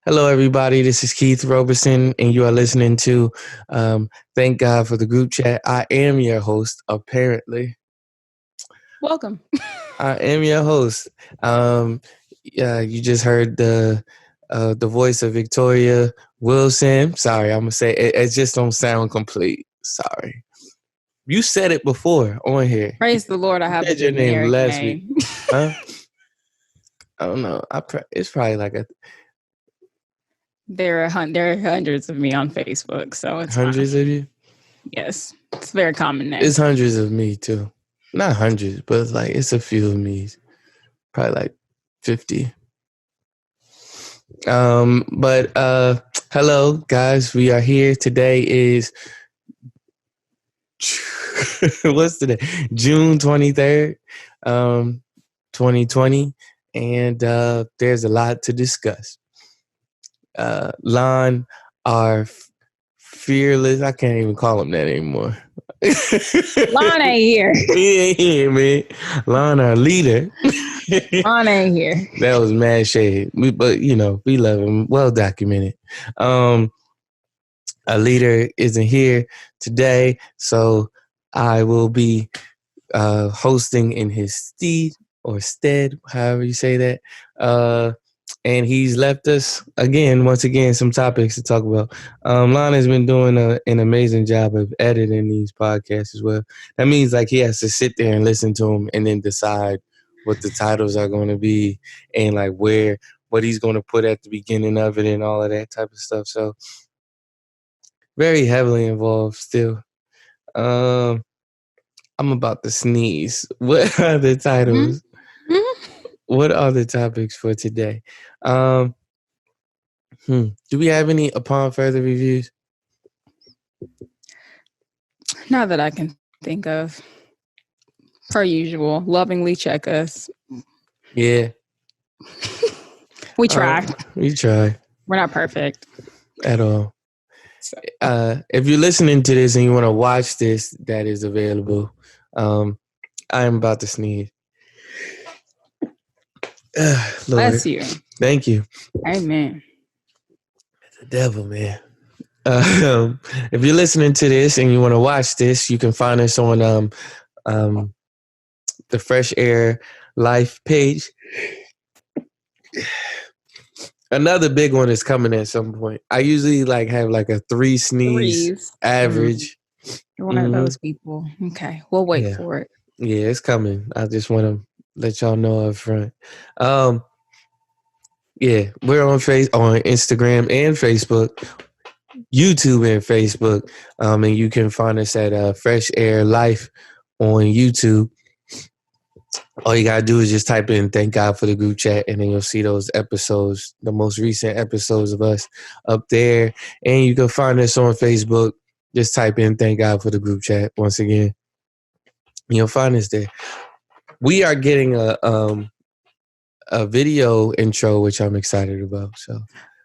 Hello, everybody. This is Keith Roberson, and you are listening to Thank God for the Group Chat. I am your host, apparently. Welcome. I am your host. You just heard the voice of Victoria Wilson. Sorry, I'm going to say it just don't sound complete. Sorry. You said it before on here. Praise the Lord, I You have a said your name generic last name. week. Huh? I don't know. It's probably like There are hundreds of me on Facebook, so it's hundreds fine. of you. Yes, it's a very common name. It's hundreds of me too. Not hundreds, but it's a few of me. Probably like 50. But hello guys, we are here. Today is what's today? June 23rd, 2020. And there's a lot to discuss. Lon, our fearless, I can't even call him that anymore. Lon ain't here. He ain't here, man. Lon, our leader. Lon ain't here. That was mad shade. But we love him. Well documented. Our leader isn't here today, so I will be hosting in his stead, however you say that. And he's left us once again, some topics to talk about. Lon has been doing an amazing job of editing these podcasts as well. That means he has to sit there and listen to them and then decide what the titles are going to be and what he's going to put at the beginning of it and all of that type of stuff. So very heavily involved still. I'm about to sneeze. What are the titles? Mm-hmm. What are the topics for today? Do we have any upon further reviews? Not that I can think of. Per usual, lovingly check us. Yeah. We try. We try. We're not perfect. At all. So. If you're listening to this and you want to watch this, that is available. I'm about to sneeze. Lord. Bless you. Thank you. Amen. The devil, man. If you're listening to this and you want to watch this, you can find us on the Fresh Air Life page. Another big one is coming at some point. I usually have a 3 sneeze average. You're one of those people. Okay, we'll wait for it. Yeah, it's coming. I just want to let y'all know up front. Yeah, we're on Instagram and Facebook, YouTube and Facebook, and you can find us at Fresh Air Life on YouTube. All you gotta do is just type in "Thank God for the Group Chat," and then you'll see those episodes, the most recent episodes of us up there. And you can find us on Facebook. Just type in "Thank God for the Group Chat" once again. You'll find us there. We are getting a video intro, which I'm excited about. So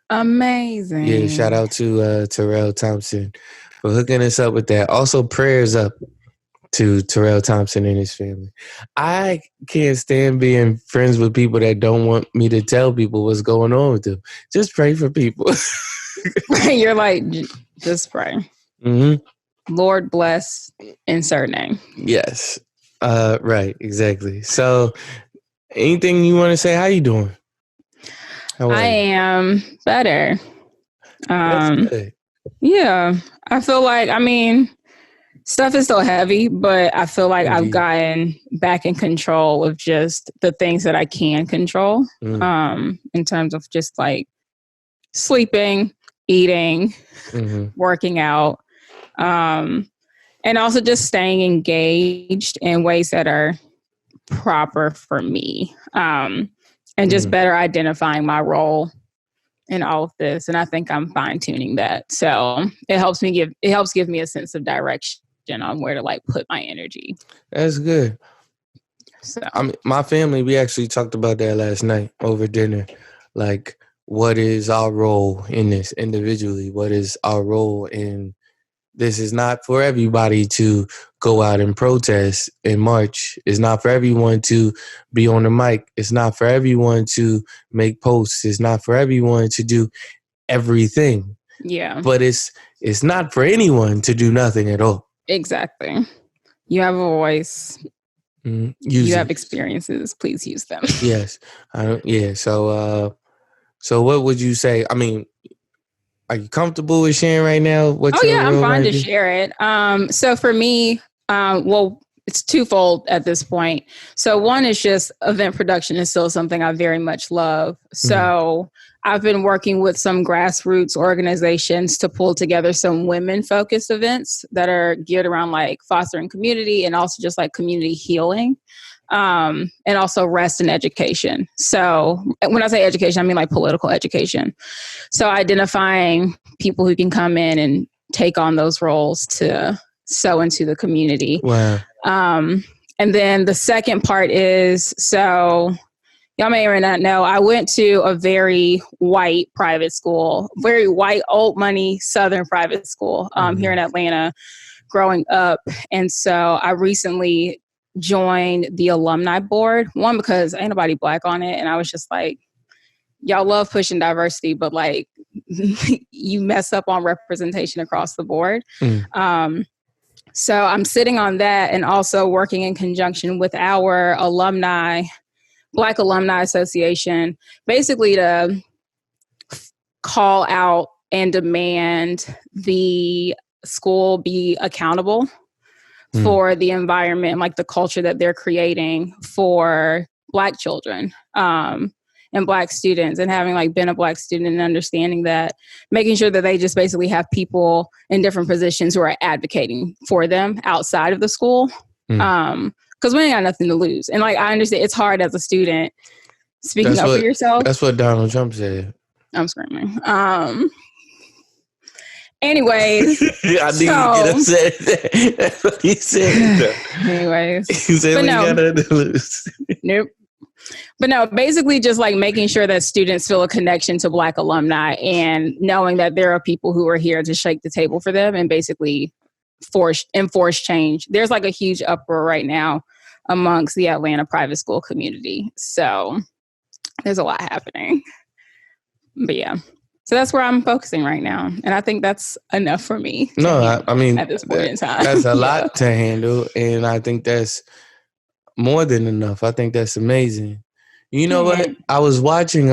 amazing. Yeah, shout out to Terrell Thompson for hooking us up with that. Also, prayers up to Terrell Thompson and his family. I can't stand being friends with people that don't want me to tell people what's going on with them. Just pray for people. You're like, just pray. Mm-hmm. Lord bless, insert name. Yes. Right, exactly. So anything you want to say? How you doing? I am better. That's good. Yeah. I feel like, stuff is still heavy, but I feel like I've gotten back in control of just the things that I can control. In terms of just sleeping, eating, working out, and also just staying engaged in ways that are proper for me, and just better identifying my role in all of this. And I think I'm fine tuning that. So it helps give me a sense of direction on where to put my energy. That's good. So my family, we actually talked about that last night over dinner. What is our role in this individually? What is our role in this is not for everybody to go out and protest and march. It's not for everyone to be on the mic. It's not for everyone to make posts. It's not for everyone to do everything. Yeah. But it's not for anyone to do nothing at all. Exactly. You have a voice. You have experiences. Please use them. Yes. So what would you say? I mean, are you comfortable with sharing right now? I'm fine to share it. So for me, it's twofold at this point. So one is just event production is still something I very much love. So I've been working with some grassroots organizations to pull together some women-focused events that are geared around like fostering community and also just like community healing. And also rest and education. So when I say education, I mean like political education. So identifying people who can come in and take on those roles to sow into the community. Wow. And then the second part is, so y'all may or may not know, I went to a very white private school, very white, old money, Southern private school here in Atlanta growing up. And so I recently joined the alumni board, one, because ain't nobody Black on it. And I was just like, y'all love pushing diversity, but like you mess up on representation across the board. So I'm sitting on that and also working in conjunction with our Black Alumni Association, basically to call out and demand the school be accountable for the environment, like the culture that they're creating for Black children and Black students, and having like been a Black student and understanding that, making sure that they just basically have people in different positions who are advocating for them outside of the school. Because we ain't got nothing to lose. And like, I understand it's hard as a student speaking up for yourself. That's what Donald Trump said. I'm screaming. Anyways. I knew you get upset. That's what he said. Anyways. He said we got nothing to lose. Nope. But no, basically just like making sure that students feel a connection to Black alumni and knowing that there are people who are here to shake the table for them and basically enforce change. There's like a huge uproar right now amongst the Atlanta private school community. So there's a lot happening. But yeah. So that's where I'm focusing right now. And I think that's enough for me. No, I mean, at this point in time. That's a lot to handle. And I think that's more than enough. I think that's amazing. You know what? I was watching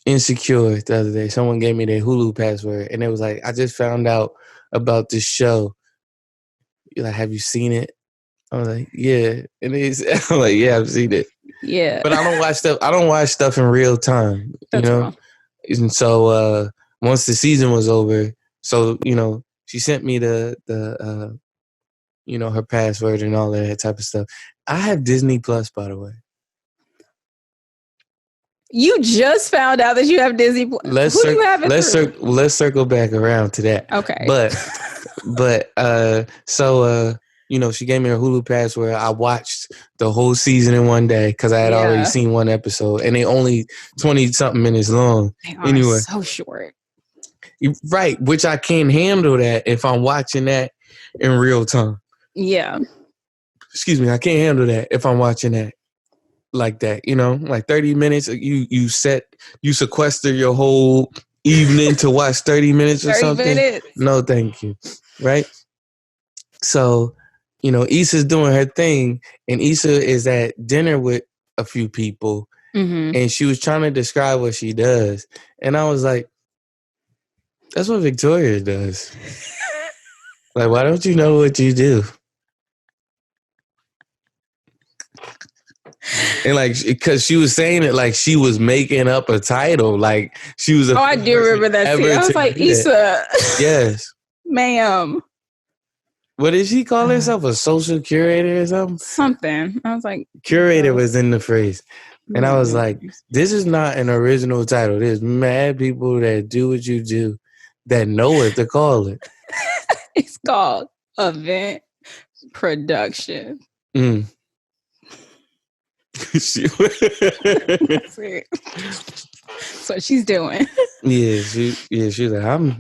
Insecure the other day. Someone gave me their Hulu password. And it was like, I just found out about this show. You're like, have you seen it? I was like, yeah. And I'm like, yeah, I've seen it. Yeah. But I don't watch stuff in real time. That's wrong. And so once the season was over, so she sent me the her password and all that type of stuff. I have Disney Plus, by the way. You just found out that you have Disney Plus. Let's circle back around to that. Okay. But she gave me her Hulu password. I watched the whole season in one day because I had already seen one episode, and they only 20-something minutes long. They are so short. Right, which I can't handle that if I'm watching that in real time. Yeah. Excuse me, I can't handle that if I'm watching that like that. Like 30 minutes. You sequester your whole evening to watch 30 minutes or 30 something. Minutes. No, thank you. Right. So, Issa's doing her thing, and Issa is at dinner with a few people, and she was trying to describe what she does. And I was like, that's what Victoria does. Like, why don't you know what you do? And like, because she was saying it like she was making up a title. Like, she was I do remember that scene. I was like, Issa. Yes. Ma'am. What did she call herself? A social curator or something? Something. I was like... Curator was in the phrase. And I was like, this is not an original title. There's mad people that do what you do that know what to call it. It's called event production. That's what she's doing. Yeah, she's like,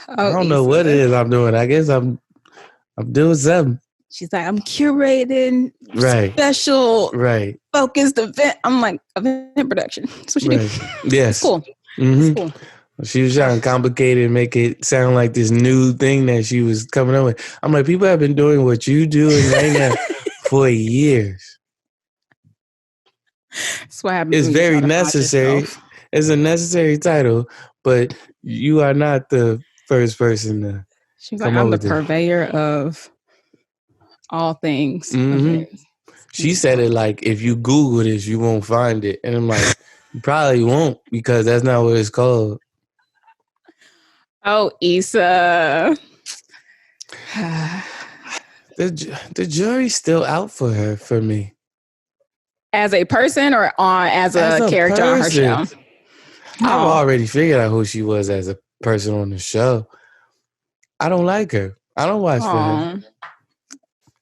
I don't know what it is I'm doing. I guess I'm doing something. She's like, I'm curating special focused event. I'm like, event production. That's what you do. Yes. It's cool. Mm-hmm. It's cool. She was trying to complicate it and make it sound like this new thing that she was coming up with. I'm like, people have been doing what you doing right now for years. That's what happens. It's very necessary. It's a necessary title, but you are not the first person to come up with it. I'm the purveyor of all things. Mm-hmm. She said it like, if you Google this, you won't find it. And I'm like, you probably won't, because that's not what it's called. Oh, Issa. The jury's still out for her, for me. As a person or as a character on her show? I've already figured out who she was as a person on the show. I don't like her. I don't watch for her.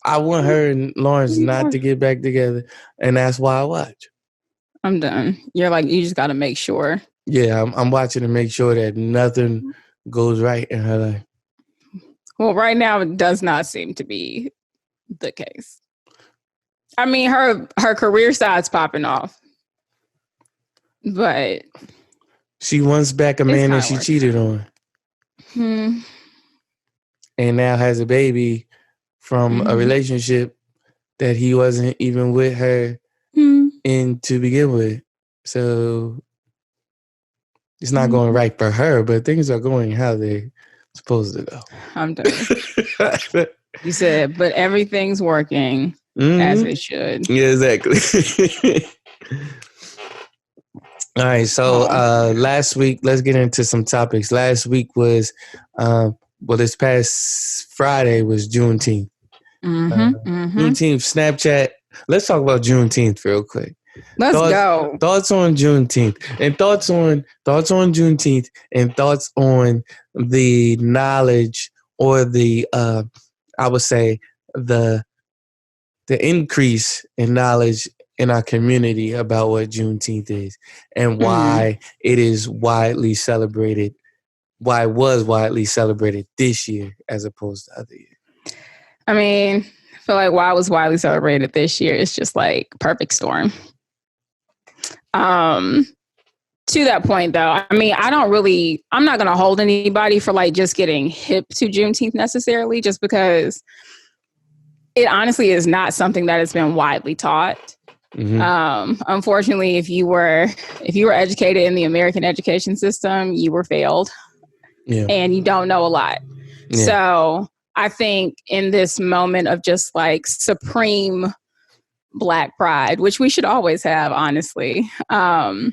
I want her and Lawrence not to get back together, and that's why I watch. I'm done. You're like, you just got to make sure. Yeah, I'm watching to make sure that nothing goes right in her life. Well, right now it does not seem to be the case. I mean, her career side's popping off, but she wants back a man that she cheated on, and now has a baby from a relationship that he wasn't even with her in to begin with. So it's not going right for her, but things are going how they're supposed to go. I'm done. You said, but everything's working as it should. Yeah, exactly. All right, so last week, let's get into some topics. Last week was, this past Friday was Juneteenth. Juneteenth, Snapchat. Let's talk about Juneteenth real quick. Let's go. Thoughts on Juneteenth, and thoughts on Juneteenth, and thoughts on the knowledge or the I would say the increase in knowledge in our community about what Juneteenth is and why it is widely celebrated. Why it was widely celebrated this year as opposed to other years. I mean, I feel like why it was widely celebrated this year is just like perfect storm. To that point though, I mean, I'm not going to hold anybody for like just getting hip to Juneteenth necessarily, just because it honestly is not something that has been widely taught. Unfortunately, if you were educated in the American education system, you were failed and you don't know a lot. Yeah. So I think in this moment of just like supreme Black pride, which we should always have, honestly, I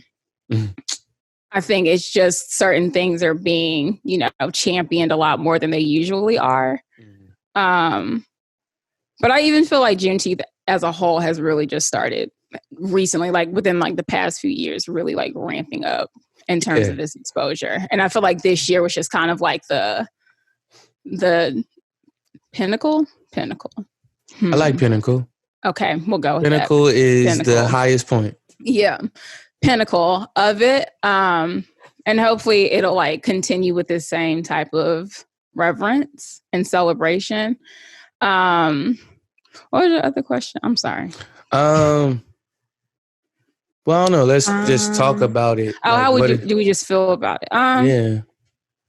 think it's just certain things are being, championed a lot more than they usually are. But I even feel like Juneteenth as a whole has really just started recently, like within like the past few years, really like ramping up in terms of this exposure. And I feel like this year was just kind of like the pinnacle. I like pinnacle. Okay, we'll go with pinnacle that. Is the highest point. Yeah, pinnacle of it. And hopefully it'll like continue with the same type of reverence and celebration. What was your other question? I'm sorry. Well, I don't know. Let's just talk about it. Oh, like, do we just feel about it? Yeah.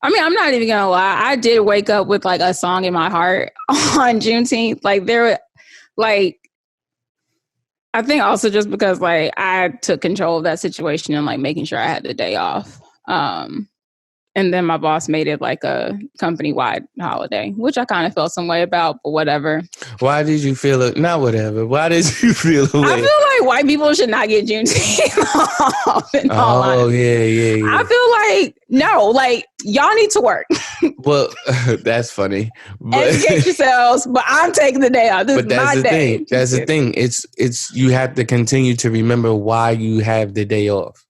I mean, I'm not even gonna lie. I did wake up with like a song in my heart on Juneteenth. Like I think also just because like I took control of that situation and like making sure I had the day off. And then my boss made it like a company-wide holiday, which I kind of felt some way about, but whatever. Why did you feel it? Not whatever. Why did you feel it? I feel like white people should not get Juneteenth off. Yeah. I feel like, no, like, y'all need to work. Well, that's funny. Educate yourselves, but I'm taking the day off. This is my day. That's the thing. It's you have to continue to remember why you have the day off.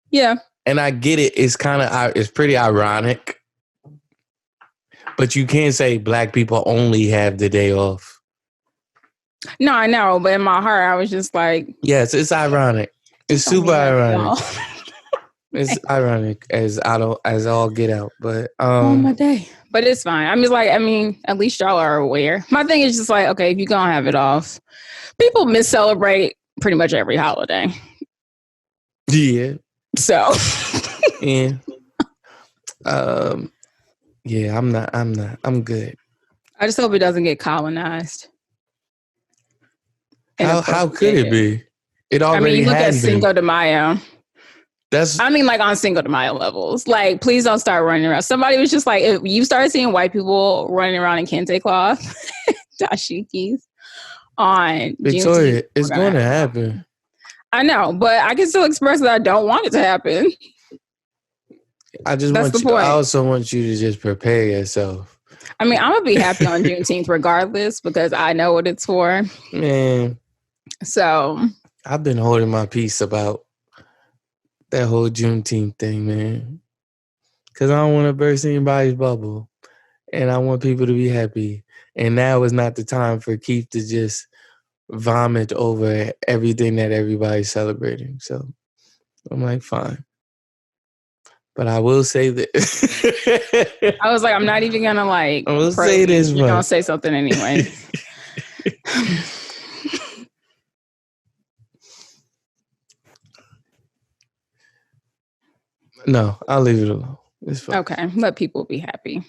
Yeah. And I get it. It's pretty ironic, but you can't say Black people only have the day off. No, I know, but in my heart, I was just like, yes, it's ironic. It's super ironic. It's ironic as all get out, but on my day. But it's fine. At least y'all are aware. My thing is just like, okay, if you're gonna have it off, people celebrate pretty much every holiday. Yeah. So yeah. Yeah, I'm good. I just hope it doesn't get colonized. How could it be? It already you look has at been. Cinco de Mayo. Like on Cinco de Mayo levels. Like, please don't start running around. Somebody was just like, if you start seeing white people running around in kente cloth, dashikis on Victoria, it's going to happen. I know, but I can still express that I don't want it to happen. I also want you to just prepare yourself. I'm gonna be happy on Juneteenth regardless because I know what it's for. Man. So I've been holding my peace about that whole Juneteenth thing, man. Because I don't want to burst anybody's bubble. And I want people to be happy. And now is not the time for Keith to just vomit over everything that everybody's celebrating. So I'm like, fine. But I will say that. I was like, I'm not even going to like. I will say this, You're going to say something anyway. No, I'll leave it alone. It's fine. Okay, let people be happy.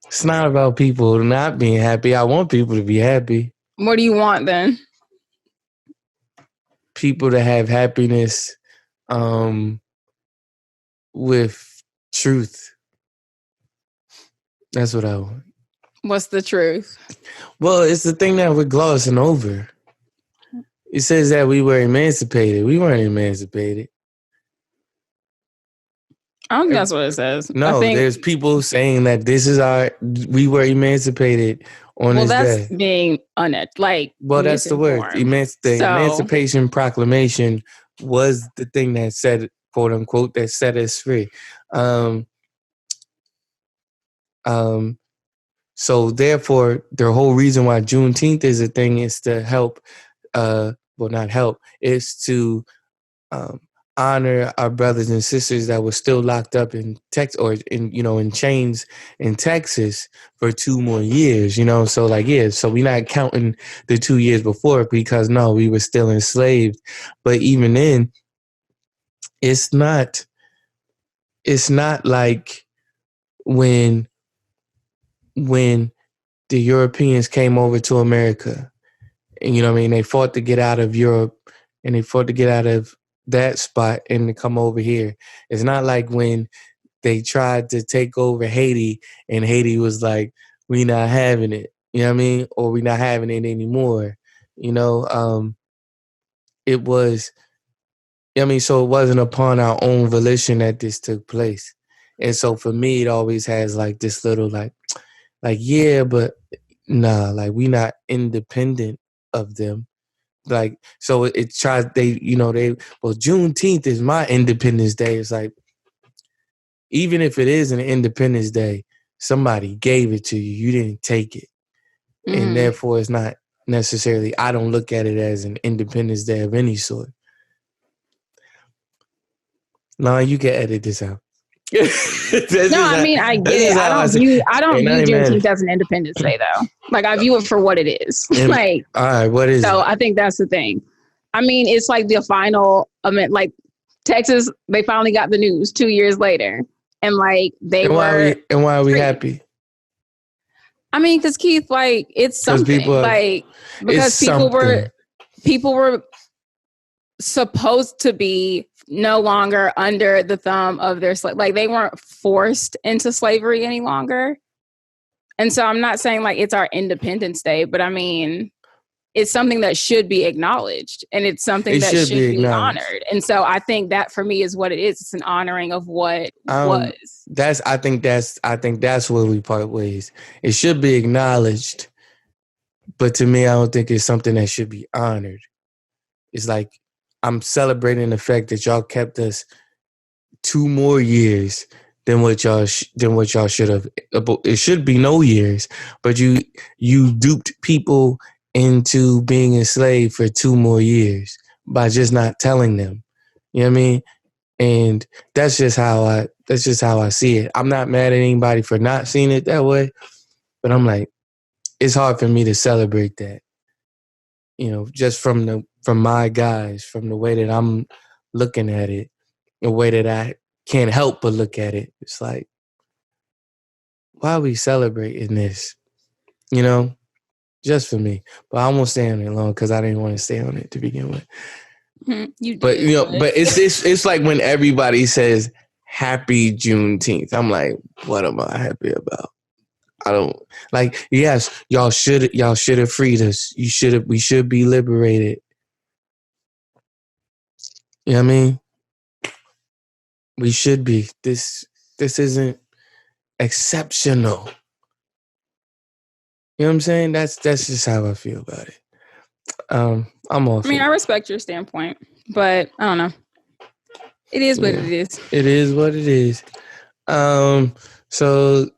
It's not about people not being happy. I want people to be happy. What do you want then? People to have happiness with truth. That's what I want. What's the truth? Well, it's the thing that we're glossing over. It says that we were emancipated. We weren't emancipated. I don't think that's what it says. No, there's people saying that we were emancipated on this day. Well, that's being that's the word. Emancipation Proclamation was the thing that said, quote unquote, that set us free. So therefore, the whole reason why Juneteenth is a thing is to help, not help, is to honor our brothers and sisters that were still locked up in Texas or in chains in Texas for 2 more years, So so we're not counting the 2 years before because no, we were still enslaved. But even then, it's not like when the Europeans came over to America and they fought to get out of Europe and they fought to get out of that spot and to come over here. It's not like when they tried to take over Haiti and Haiti was like, we not having it, or we not having it anymore. It was, so it wasn't upon our own volition that this took place. And so for me, it always has like this little yeah, but nah, we not independent of them. So it tries, Juneteenth is my Independence Day. It's like, even if it is an Independence Day, somebody gave it to you. You didn't take it. Mm-hmm. And therefore it's not necessarily, I don't look at it as an Independence Day of any sort. No, you can edit this out. I get it. I don't view Juneteenth as an Independence Day though. I view it for what it is. All right, what is it? So I think that's the thing. It's like the final Texas, they finally got the news 2 years later. And why are we happy? Because Keith, it's something. Because people were supposed to be no longer under the thumb of their they weren't forced into slavery any longer. And so I'm not saying it's our Independence Day, but it's something that should be acknowledged and it's something that should be honored. And so I think that for me is what it is. It's an honoring of what was. I think that's where we part ways. It should be acknowledged, but to me, I don't think it's something that should be honored. It's like, I'm celebrating the fact that y'all kept us 2 more years than what y'all should have. It should be no years, but you duped people into being enslaved for 2 more years. by just not telling them. You know what I mean? And that's just how I see it. I'm not mad at anybody for not seeing it that way, but I'm like, it's hard for me to celebrate that. You know, just from my guys, from the way that I'm looking at it, the way that I can't help but look at it. It's like, why are we celebrating this? You know, just for me. But I won't stay on it long because I didn't want to stay on it to begin with. You did, but it's like when everybody says Happy Juneteenth, I'm like, what am I happy about? I don't like. Yes, y'all should have freed us. We should be liberated. You know what I mean? We should be. This isn't exceptional. You know what I'm saying? That's just how I feel about it. I'm off. I mean, I respect your standpoint, but I don't know. It is what it is. It is what it is. So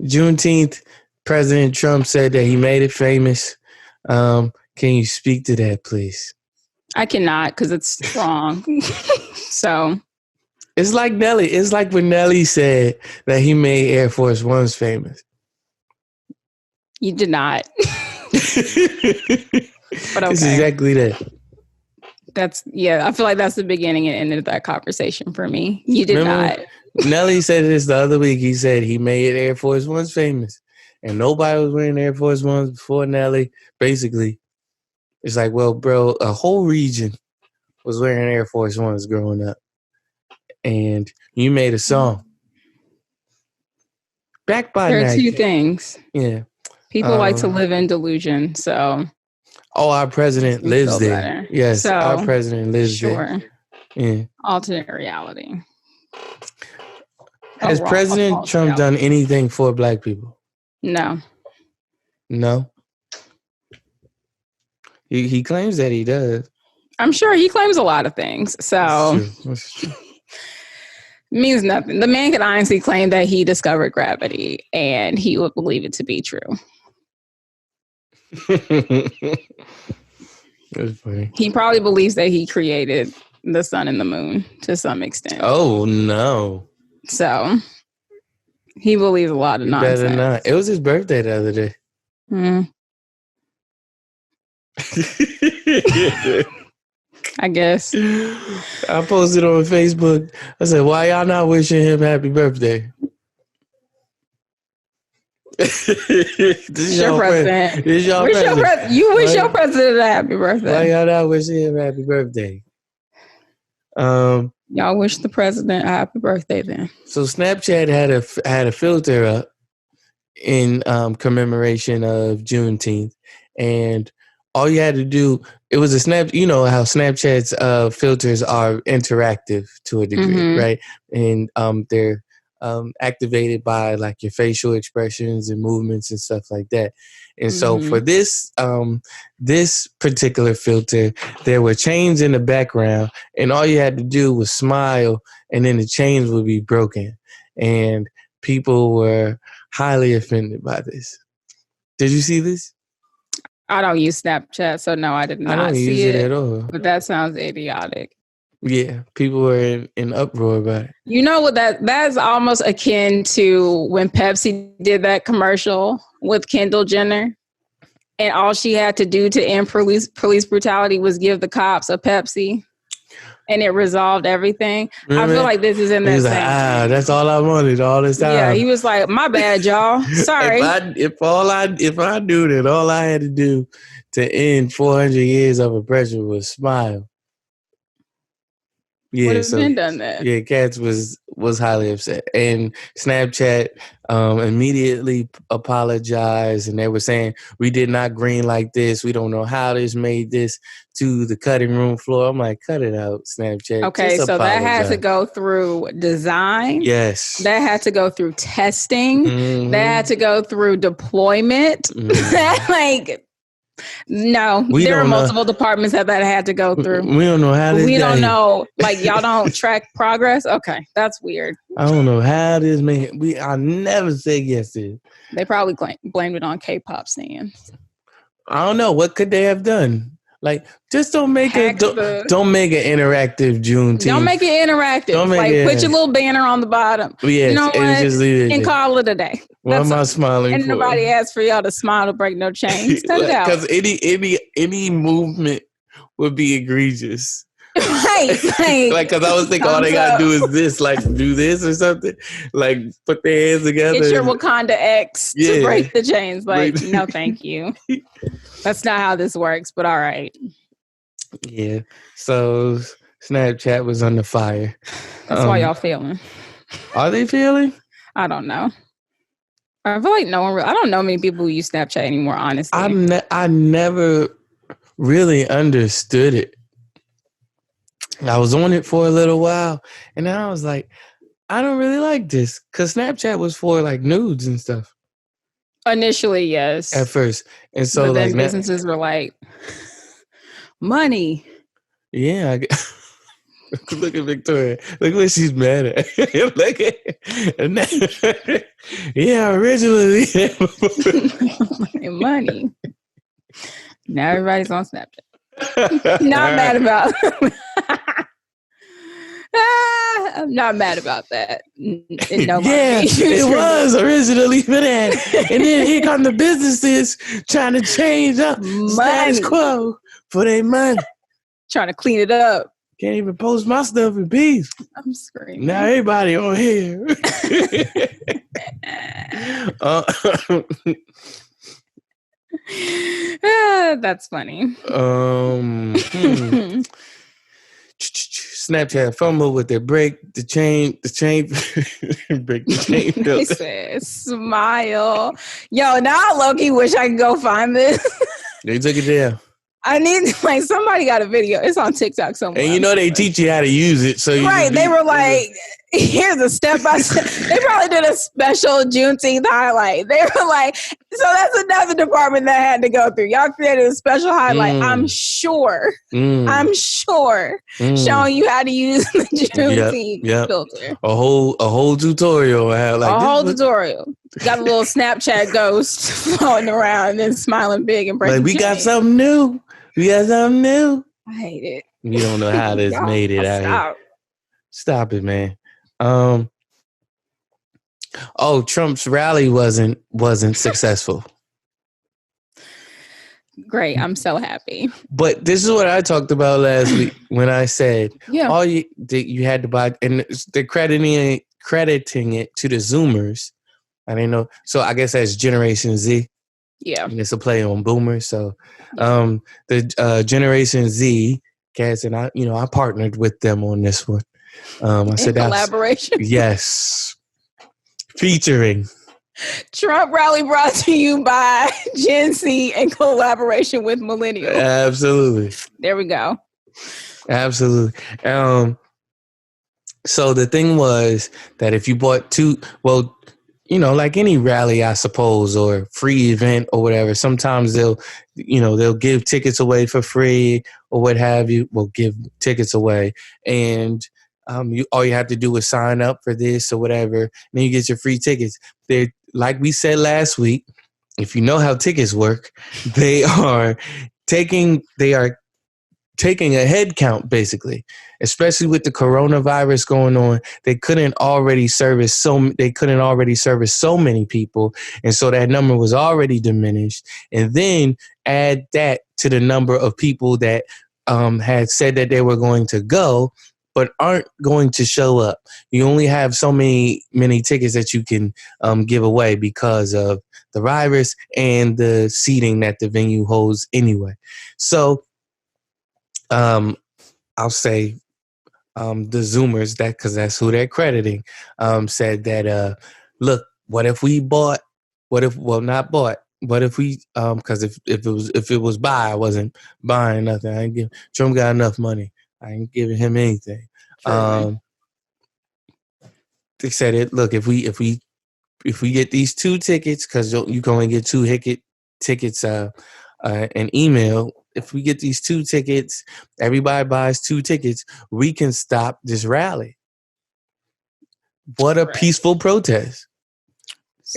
Juneteenth, President Trump said that he made it famous. Can you speak to that, please? I cannot because it's wrong. So it's like Nelly. It's like when Nelly said that he made Air Force Ones famous. You did not. But okay. It's exactly that. I feel like that's the beginning and end of that conversation for me. You did not. Nelly said this the other week. He said he made Air Force Ones famous. And nobody was wearing Air Force Ones before Nelly. Basically, it's like, well, bro, a whole region was wearing Air Force Ones growing up. And you made a song. Back by there are two things. Yeah. People like to live in delusion, so... Oh, our president lives there. Better. Yes, so, our president lives there. Yeah. Alternate reality. Has President Trump done anything for Black people? No. No? He claims that he does. I'm sure he claims a lot of things, so... That's true. Means nothing. The man could honestly claim that he discovered gravity, and he would believe it to be true. That's funny. He probably believes that he created the sun and the moon to some extent. Oh no! So he believes a lot of nonsense. Better not. It was his birthday the other day. I guess. I posted on Facebook. I said, "Why y'all not wishing him happy birthday?" This is your president. This your president. You wish your president a happy birthday. Why y'all not wishing him happy birthday? Y'all wish the president a happy birthday then. So Snapchat had a filter up in commemoration of Juneteenth, and all you had to do, it was a snap. You know how Snapchat's filters are interactive to a degree, right? And they're activated by like your facial expressions and movements and stuff like that. And so for this particular filter, there were chains in the background, and all you had to do was smile, and then the chains would be broken. And people were highly offended by this. Did you see this? I don't use Snapchat, so no, I did not I don't use it at all. But that sounds idiotic. Yeah, people were in uproar about it. You know what? That's almost akin to when Pepsi did that commercial with Kendall Jenner, and all she had to do to end police brutality was give the cops a Pepsi, and it resolved everying. Remember? I feel like this is in that same. Like, that's all I wanted all this time. Yeah, he was like, "My bad, y'all. Sorry." if I knew that all I had to do to end 400 years of oppression was smile. Yeah, would have been done that. Yeah, Cats was highly upset, and Snapchat immediately apologized, and they were saying, "We did not green like this. We don't know how this made this to the cutting room floor." I'm like, cut it out, Snapchat. Okay, so that had to go through design. Yes. That had to go through testing. That had to go through deployment. No, there are multiple departments that had to go through. We don't know how this. We don't know. Like, y'all don't track progress. Okay, that's weird. I don't know how this man. I never said yes to it. They probably blamed it on K-pop stands. I don't know. What could they have done? Like, just don't make an interactive Juneteenth. Don't make it interactive. Put your little banner on the bottom. Yes, you know what? And call it a day. What am I smiling and for? And nobody asked for y'all to smile to break no chains. Cut it out. Because any movement would be egregious. Right. Because I was thinking all they gotta do is this, do this or something. Put their hands together. Get your Wakanda X to break the chains. No, thank you. That's not how this works, but all right. Yeah. So Snapchat was under fire. That's why y'all failing. Are they failing? I don't know. I feel like no one. I don't know many people who use Snapchat anymore. Honestly, I never really understood it. I was on it for a little while, and then I was like, I don't really like this because Snapchat was for nudes and stuff. Initially, yes. At first, and so but then businesses were like, money. Yeah. Look at Victoria. Look what she's mad at. Yeah, originally. Money. Now everybody's on Snapchat. Not mad about I'm not mad about that. It was originally for that. And then here come the businesses trying to change up status quo for their money. Trying to clean it up. Can't even post my stuff in peace. I'm screaming. Now everybody on here. That's funny. Snapchat fumble with their break the chain break the chain. They said smile. Yo, now I low-key wish I could go find this. They took it down. I need somebody got a video. It's on TikTok somewhere. And they teach you how to use it. So they were like, here's a step by step. They probably did a special Juneteenth highlight. They were like, so that's another department that had to go through. Y'all created a special highlight. I'm sure. Showing you how to use the Juneteenth filter. A whole tutorial. Tutorial. Got a little Snapchat ghost floating around and smiling big and breaking. We got something new. I hate it. We don't know how this made it out here. Stop it, man. Trump's rally wasn't successful. Great, I'm so happy. But this is what I talked about last week when I said all you had to buy, and they're crediting it to the Zoomers. I didn't know. So I guess that's Generation Z. Yeah. And it's a play on boomers. So the Generation Z cats, and I partnered with them on this one. I said collaboration. Yes. Featuring Trump rally brought to you by Gen Z in collaboration with Millennials. Absolutely. There we go. Absolutely. So the thing was that if you bought two, like any rally, I suppose, or free event or whatever, sometimes they'll give tickets away for free or what have you. Will give tickets away, and all you have to do is sign up for this or whatever, and then you get your free tickets. They're, like we said last week, if you know how tickets work, they are taking a head count, basically, especially with the coronavirus going on. They couldn't already service so many people, and so that number was already diminished. And then add that to the number of people that had said that they were going to go but aren't going to show up. You only have so many tickets that you can give away because of the virus and the seating that the venue holds anyway. So I'll say the Zoomers, because that's who they're crediting, said that, look, what if we because if it was buy, I wasn't buying nothing. Trump got enough money. I ain't giving him anything. They said it. Look, if we get these 2 tickets, because you can only get 2 tickets, an email. If we get these 2 tickets, everybody buys 2 tickets, we can stop this rally. What a peaceful protest.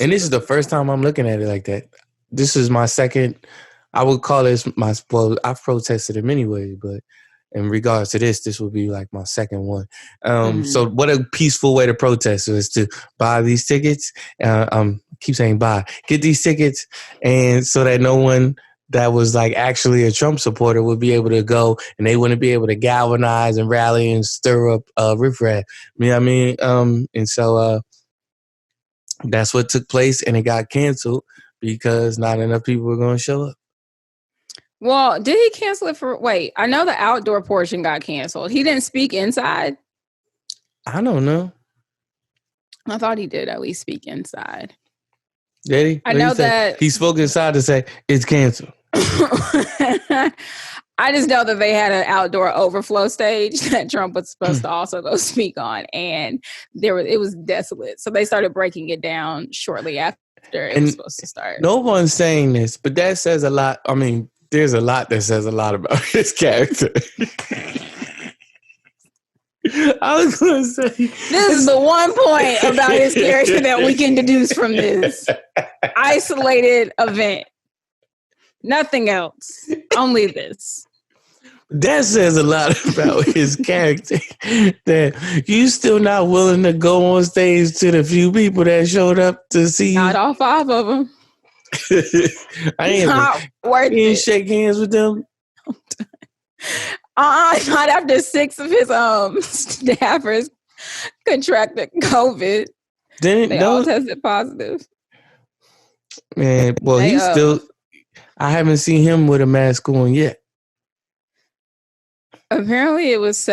And this is the first time I'm looking at it like that. This is my second I would call this I've protested in many ways, but in regards to this would be like my second one. So what a peaceful way to protest is to buy these tickets. Keep saying buy. Get these tickets, and so that no one that was like actually a Trump supporter would be able to go, and they wouldn't be able to galvanize and rally and stir up riffraff. You know what I mean? And so that's what took place, and it got canceled because not enough people were going to show up. Well, did he cancel it for... Wait, I know the outdoor portion got canceled. He didn't speak inside? I don't know. I thought he did at least speak inside. Did he? I know that... He spoke inside to say, it's canceled. I just know that they had an outdoor overflow stage that Trump was supposed to also go speak on, and it was desolate. So they started breaking it down shortly after it was supposed to start. No one's saying this, but that says a lot. I mean, there's a lot that says a lot about his character. I was going to say... This is the one point about his character that we can deduce from this isolated event. Nothing else. Only this. That says a lot about his character. That you still not willing to go on stage to the few people that showed up to see you. Not all 5 of them. I ain't shake hands with them. Not after 6 of his staffers contracted COVID. They all tested positive. Man, well, he's still... I haven't seen him with a mask on yet. Apparently it was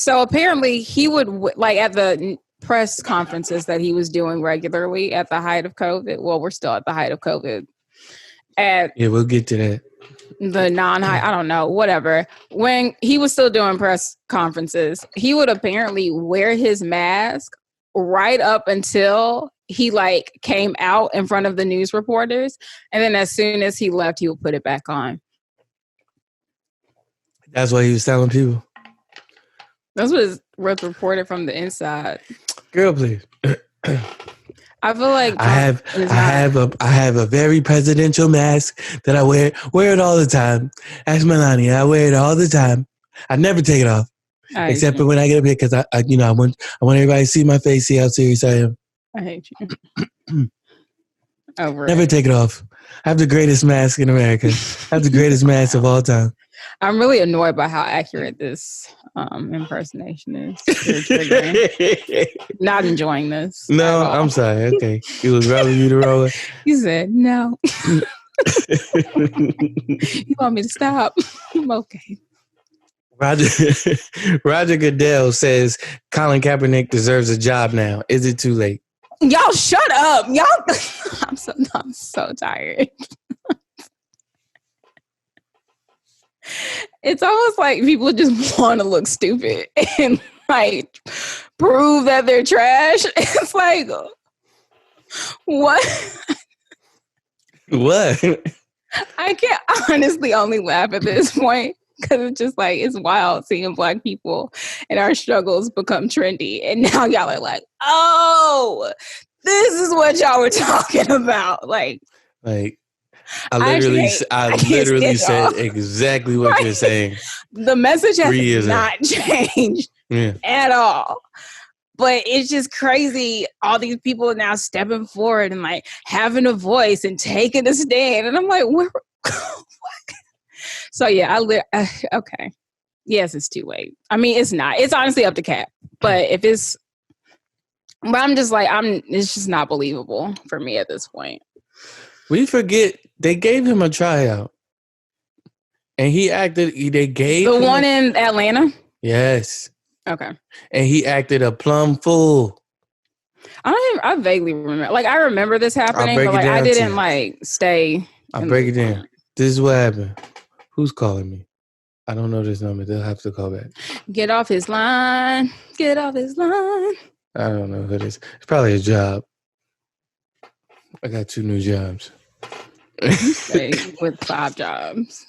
apparently he would, like, at the press conferences that he was doing regularly at the height of COVID. Well, we're still at the height of COVID. Yeah, we'll get to that. The non-high, I don't know, whatever. When he was still doing press conferences, he would apparently wear his mask right up until he like came out in front of the news reporters, and then as soon as he left, he would put it back on. That's what he was telling people. That's what was reported from the inside. Girl, please. I feel like I have a very presidential mask that I wear it all the time. Ask Melania, I wear it all the time. I never take it off, except for when I get up here because I want everybody to see my face, see how serious I am. I hate you. Never take it off. I have the greatest mask in America. I have the greatest mask of all time. I'm really annoyed by how accurate this impersonation is. Not enjoying this. No, I'm sorry. Okay. It was rubbing you the roller. You said no. You want me to stop? I'm okay. Roger Goodell says Colin Kaepernick deserves a job now. Is it too late? Y'all shut up. I'm so tired. It's almost like people just want to look stupid and like prove that they're trash. It's like, what? What? I can't honestly only laugh at this point because it's just like, it's wild seeing Black people and our struggles become trendy. And now y'all are like, oh, this is what y'all were talking about. Like I literally said exactly what you're saying. The message has not changed at all. But it's just crazy. All these people are now stepping forward and like having a voice and taking a stand. And I'm like, what? So yeah, okay. Yes, it's too late. I mean, it's not. It's honestly up to Cap. But I'm just like, it's just not believable for me at this point. We forget they gave him a tryout. And they gave the one in Atlanta? Yes. Okay. And he acted a plum fool. I vaguely remember. Like, I remember this happening, but like I didn't like stay. I'll break it down. This is what happened. Who's calling me? I don't know this number. They'll have to call back. Get off his line. Get off his line. I don't know who it is. It's probably a job. I got 2 new jobs. With 5 jobs.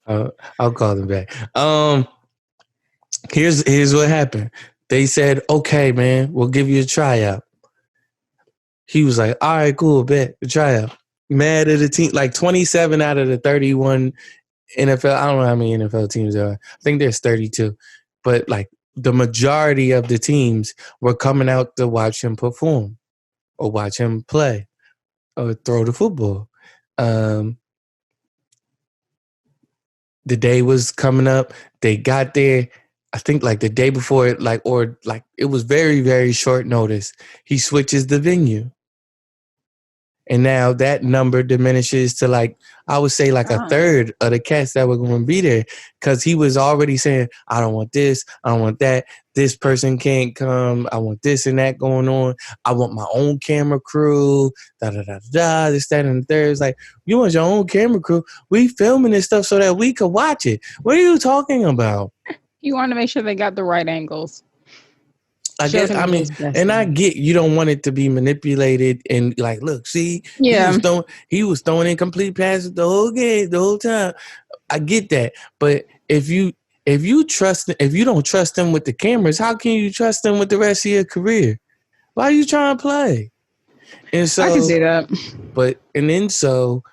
I'll call them back. Here's what happened. They said, okay, man, we'll give you a tryout. He was like, all right, cool, bet the tryout. mad at the team. Like 27 out of the 31 NFL. I don't know how many NFL teams there are. I think there's 32. But like the majority of the teams were coming out to watch him perform or watch him play or throw the football. The day was coming up. They got there. I think like the day before it, it was very, very short notice. He switches the venue. And now that number diminishes to like, I would say like a third of the cats that were going to be there, because he was already saying, I don't want this, I don't want that, this person can't come, I want this and that going on, I want my own camera crew, this, that, and the third. It's like, you want your own camera crew? We filming this stuff so that we could watch it. What are you talking about? You want to make sure they got the right angles. I guess, I mean, and I get you don't want it to be manipulated and like, look, see, he was throwing incomplete passes the whole game, the whole time. I get that, but if you don't trust them with the cameras, how can you trust them with the rest of your career? Why are you trying to play? And so I can see that, but and then so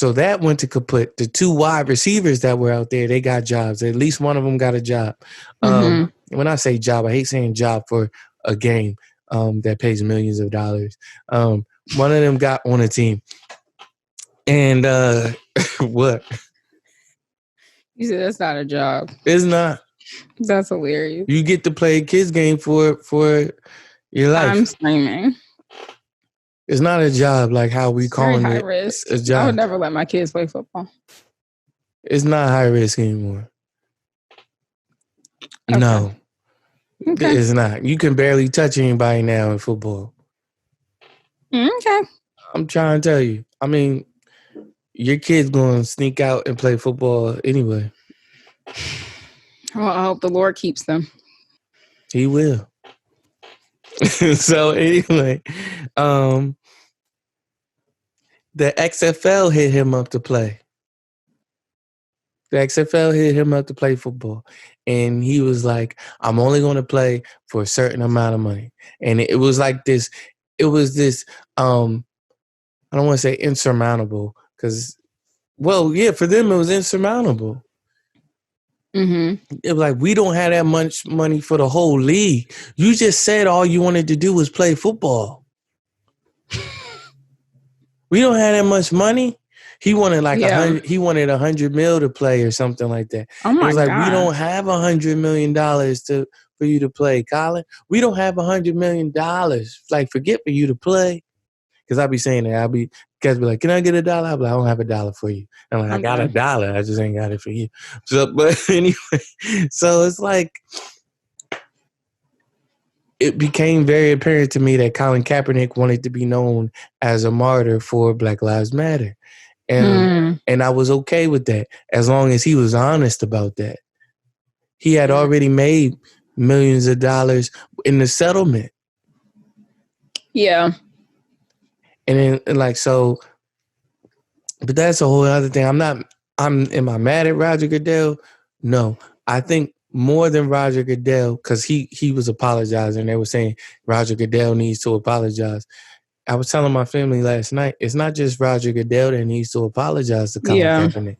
that went to kaput. The two wide receivers that were out there, they got jobs. At least one of them got a job. When I say job, I hate saying job for a game that pays millions of dollars. One of them got on a team. And what? You said that's not a job. It's not. That's hilarious. You get to play a kids game for your life. I'm screaming. It's not a job like how we call it. High risk. A job. I would never let my kids play football. It's not high risk anymore. Okay. No. Okay. It's not. You can barely touch anybody now in football. Okay. I'm trying to tell you. I mean, your kid's going to sneak out and play football anyway. Well, I hope the Lord keeps them. He will. So anyway, the XFL hit him up to play. The XFL hit him up to play football. And he was like, I'm only going to play for a certain amount of money. And it was like this, I don't want to say insurmountable because, well, yeah, for them it was insurmountable. Mm-hmm. It was like, we don't have that much money for the whole league. You just said all you wanted to do was play football. We don't have that much money. He wanted like $100 million to play or something like that. Oh my God. It was like, God. we don't have $100 million for you to play, Colin. We don't have $100 million. Like, forget for you to play. Because I'll be saying that. Guys be like, can I get $1? I'll be like, I don't have $1 for you. I'm like, I got $1. I just ain't got it for you. So, but anyway, so it's like, it became very apparent to me that Colin Kaepernick wanted to be known as a martyr for Black Lives Matter. And I was okay with that as long as he was honest about that. He had already made millions of dollars in the settlement. Yeah. And then, like, so, but that's a whole other thing. Am I mad at Roger Goodell? No. I think more than Roger Goodell, because he was apologizing. They were saying Roger Goodell needs to apologize. I was telling my family last night, it's not just Roger Goodell that needs to apologize to Colin Kaepernick.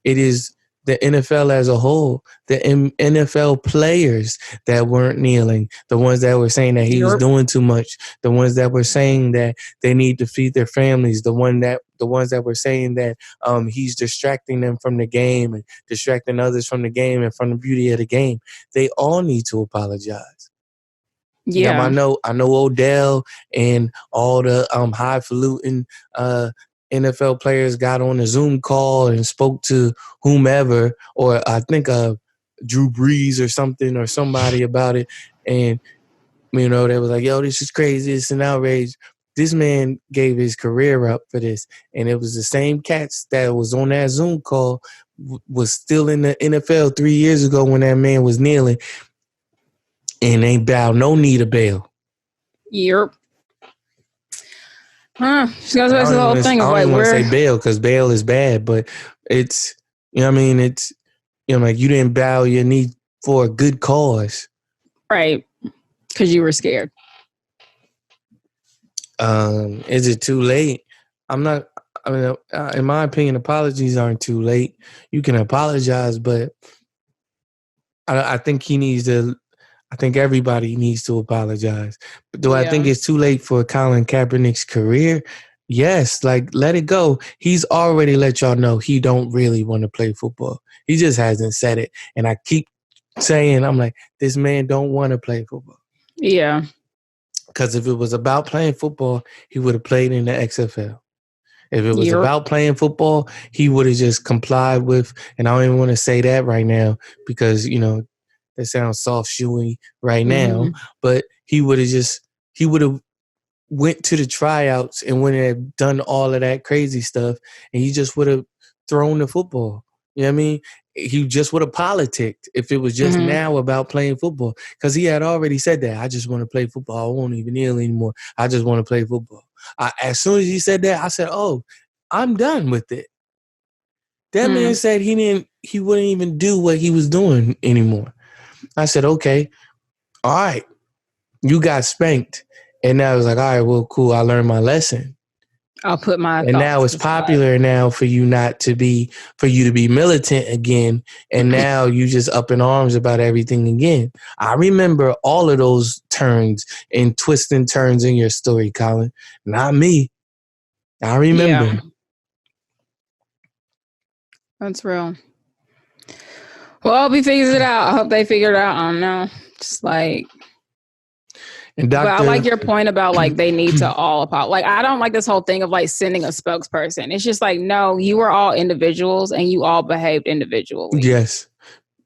It is the NFL as a whole, the NFL players that weren't kneeling, the ones that were saying that he was doing too much, the ones that were saying that they need to feed their families, the ones that were saying that he's distracting them from the game and distracting others from the game and from the beauty of the game. They all need to apologize. Yeah, now, I know Odell and all the highfalutin NFL players got on a Zoom call and spoke to whomever, or I think Drew Brees or something or somebody about it, and they was like, "Yo, this is crazy. It's an outrage." This man gave his career up for this, and it was the same cats that was on that Zoom call was still in the NFL 3 years ago when that man was kneeling. And ain't bow no knee to bail. Yep. She goes back to the whole thing of like, I don't want to say bail because bail is bad, but it's, it's, like you didn't bow your knee for a good cause. Right. Because you were scared. Is it too late? I'm not I mean, in my opinion, apologies aren't too late. You can apologize, but I think he needs to. I think everybody needs to apologize. But do I think it's too late for Colin Kaepernick's career? Yes, like let it go. He's already let y'all know he don't really want to play football. He just hasn't said it. And I keep saying, I'm like, this man don't want to play football. Yeah. Because if it was about playing football, he would have played in the XFL. If it was about playing football, he would have just complied with, and I don't even want to say that right now because, that sounds soft shoey right now, but he would have went to the tryouts and wouldn't have done all of that crazy stuff, and he just would have thrown the football. You know what I mean? He just would have politicked if it was just now about playing football, because he had already said that. I just want to play football. I won't even kneel anymore. I just want to play football. As soon as he said that, I said, oh, I'm done with it. That man said he wouldn't even do what he was doing anymore. I said, okay, all right, you got spanked. And now I was like, all right, well, cool. I learned my lesson. I'll put my and now it's popular now for you to be militant again. And now you just up in arms about everything again. I remember all of those turns and twists and turns in your story, Colin. Not me. I remember. Yeah. That's real. Well, I hope he figures it out. I hope they figure it out. I don't know. Just like, but I like your point about like they need to all apologize. Like, I don't like this whole thing of like sending a spokesperson. It's just like, no, you were all individuals and you all behaved individually. Yes.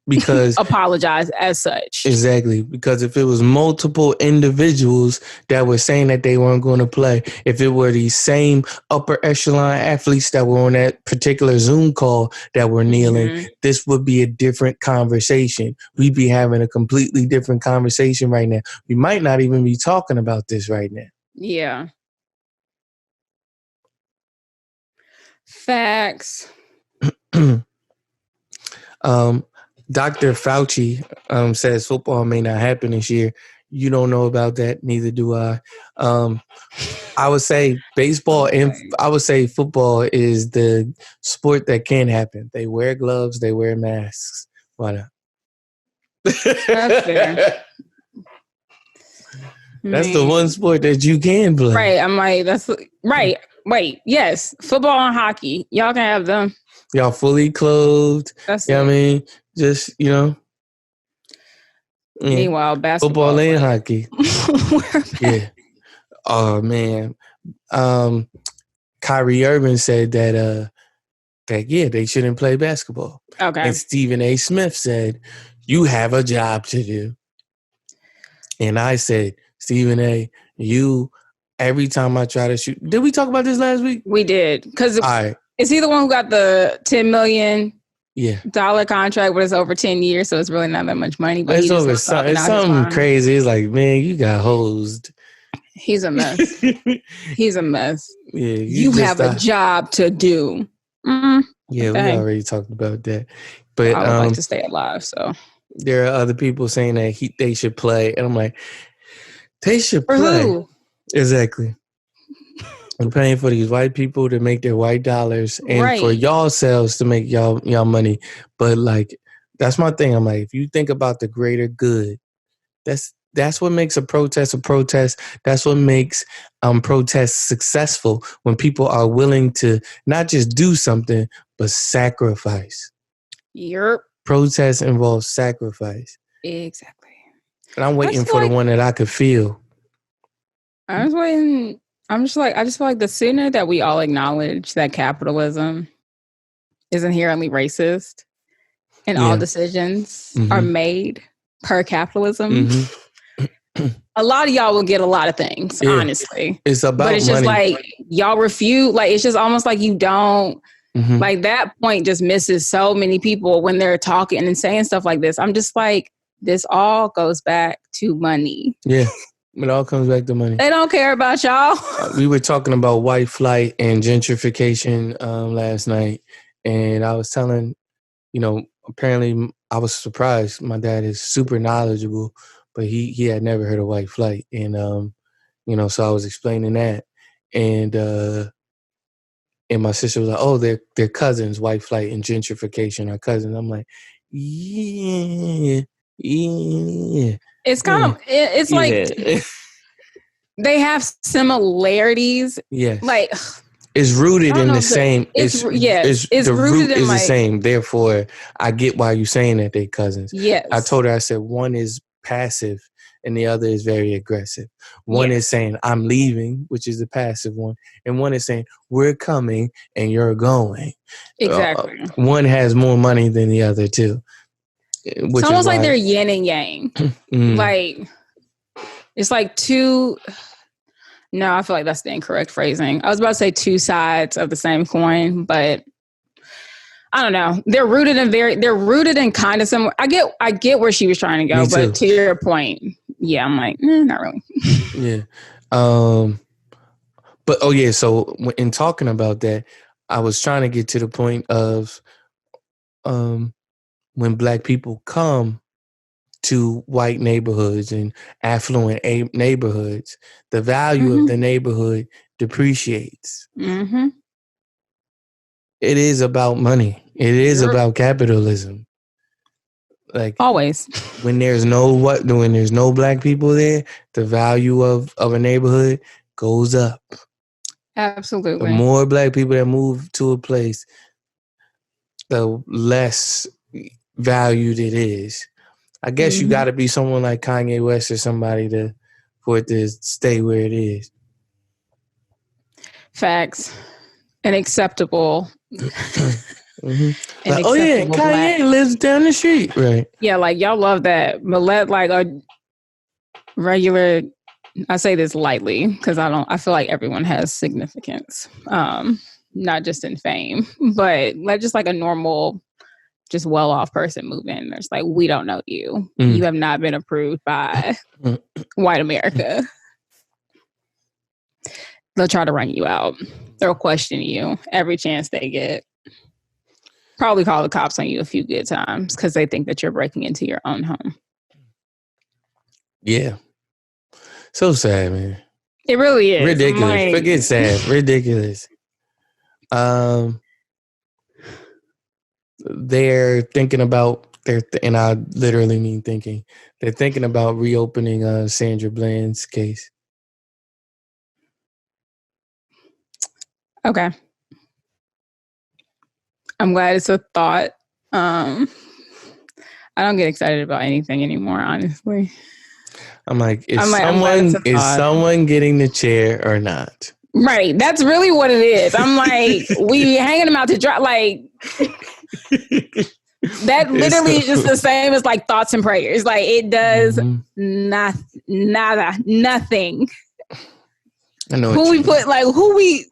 Because apologize as such. Exactly. Because if it was multiple individuals that were saying that they weren't going to play, if it were these same upper echelon athletes that were on that particular Zoom call that were kneeling, this would be a different conversation. We'd be having a completely different conversation right now. We might not even be talking about this right now. Yeah. Facts. Dr. Fauci says football may not happen this year. You don't know about that. Neither do I. I would say baseball and I would say football is the sport that can happen. They wear gloves. They wear masks. Why not? That's fair. That's the one sport that you can play. Right. I'm like, that's right. Wait, yes. Football and hockey. Y'all can have them. Y'all fully clothed. That's what I mean? Just, Meanwhile, basketball. Football and hockey. Yeah. Oh, man. Kyrie Irving said that they shouldn't play basketball. Okay. And Stephen A. Smith said, you have a job to do. And I said, Stephen A., every time I try to shoot. Did we talk about this last week? We did. Because is he the one who got the $10 million contract, but it's over 10 years, so it's really not that much money. But it's something crazy. It's like, man, you got hosed. He's a mess. He's a mess. Yeah, you have a job to do. Yeah, we already talked about that. But I would like to stay alive. So there are other people saying that they should play, and I'm like, they should play. For who? Exactly. I'm paying for these white people to make their white dollars and for y'all selves to make y'all money. But like, that's my thing. I'm like, if you think about the greater good, that's what makes a protest a protest. That's what makes protests successful, when people are willing to not just do something, but sacrifice. Yep. Protest involves sacrifice. Exactly. And I'm waiting for the one that I could feel. I was waiting. I just feel like the sooner that we all acknowledge that capitalism is inherently racist and all decisions are made per capitalism, a lot of y'all will get a lot of things, honestly. It's about But it's just money. like y'all refuse. Like, it's just almost like you don't, like that point just misses so many people when they're talking and saying stuff like this. I'm just like, this all goes back to money. Yeah. It all comes back to money. They don't care about y'all. We were talking about white flight and gentrification last night. And I was telling, apparently I was surprised. My dad is super knowledgeable, but he had never heard of white flight. And, so I was explaining that. And And my sister was like, "Oh, they're cousins. White flight and gentrification are cousins." I'm like, "Yeah, yeah." It's kind of it's like they have similarities. Yes, like it's rooted in the same. It's the rooted root in is the like, same. Therefore, I get why you're saying that they cousins. Yes, I told her. I said one is passive and the other is very aggressive. One is saying I'm leaving, which is the passive one, and one is saying we're coming and you're going. Exactly. One has more money than the other too. It's almost like they're yin and yang. Like it's like two. No, I feel like that's the incorrect phrasing. I was about to say two sides of the same coin, but I don't know. They're rooted in kind of similar. I get where she was trying to go, but to your point, yeah, I'm like, not really. Yeah. But so in talking about that, I was trying to get to the point of when Black people come to white neighborhoods and affluent neighborhoods, the value of the neighborhood depreciates. Mm-hmm. It is about money. It is about capitalism. Like always, when there's no Black people there, the value of a neighborhood goes up. Absolutely. The more Black people that move to a place, the less valued it is. I guess you got to be someone like Kanye West or somebody for it to stay where it is. Facts. And acceptable. Like, oh yeah, Kanye lives down the street, right? Yeah, like y'all love that, but let like a regular. I say this lightly because I feel like everyone has significance, not just in fame, but let just like a normal, just well-off person move in. There's like, we don't know you. You have not been approved by white America. They'll try to run you out. They'll question you every chance they get. Probably call the cops on you a few good times because they think that you're breaking into your own home. Yeah. So sad, man. It really is. Ridiculous. Forget sad. Ridiculous. They're thinking about and I literally mean thinking. They're thinking about reopening Sandra Bland's case. Okay. I'm glad it's a thought. I don't get excited about anything anymore, honestly. I'm like, is someone getting the chair or not? Right. That's really what it is. I'm like, we hanging them out to dry. Like, that literally is just the same as like thoughts and prayers. Like, it does nothing. I know who we put, like, who we.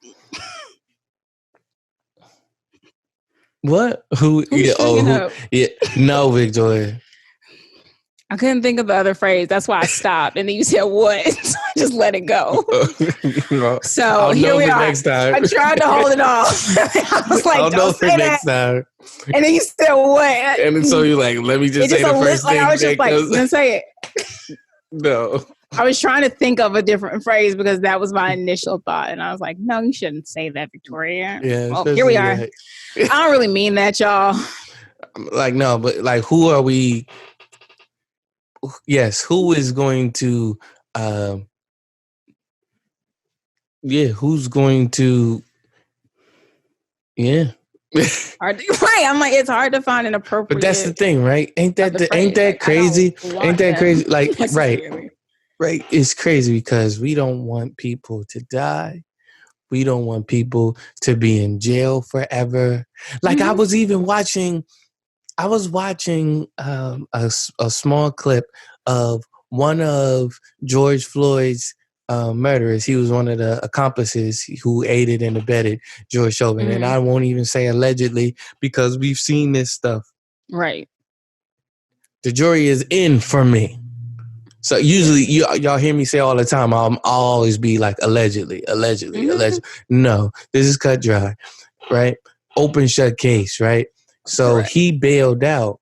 What? Who? Yeah. No, Victoria. I couldn't think of the other phrase. That's why I stopped. And then you said what? So I just let it go. So here we are. Next time. I tried to hold it off. I was like, don't say that. Next time. And then you said what? And so you're like, let me just say the first thing. I was just like, then say it. No. I was trying to think of a different phrase because that was my initial thought. And I was like, no, you shouldn't say that, Victoria. Yeah. Well, here we are. I don't really mean that, y'all. Like, no, but like, who are we? Yes, who is going to? Who's going to? Yeah. Right. I'm like, it's hard to find an appropriate. But that's the thing, right? Ain't that crazy? Ain't that crazy? Like, right. It's crazy because we don't want people to die. We don't want people to be in jail forever. Like, I was watching a small clip of one of George Floyd's murderers. He was one of the accomplices who aided and abetted George Chauvin. And I won't even say allegedly because we've seen this stuff. Right. The jury is in for me. So usually y'all hear me say all the time, I'll always be like, allegedly. No, this is cut dry, right? Open shut case, right? So he bailed out.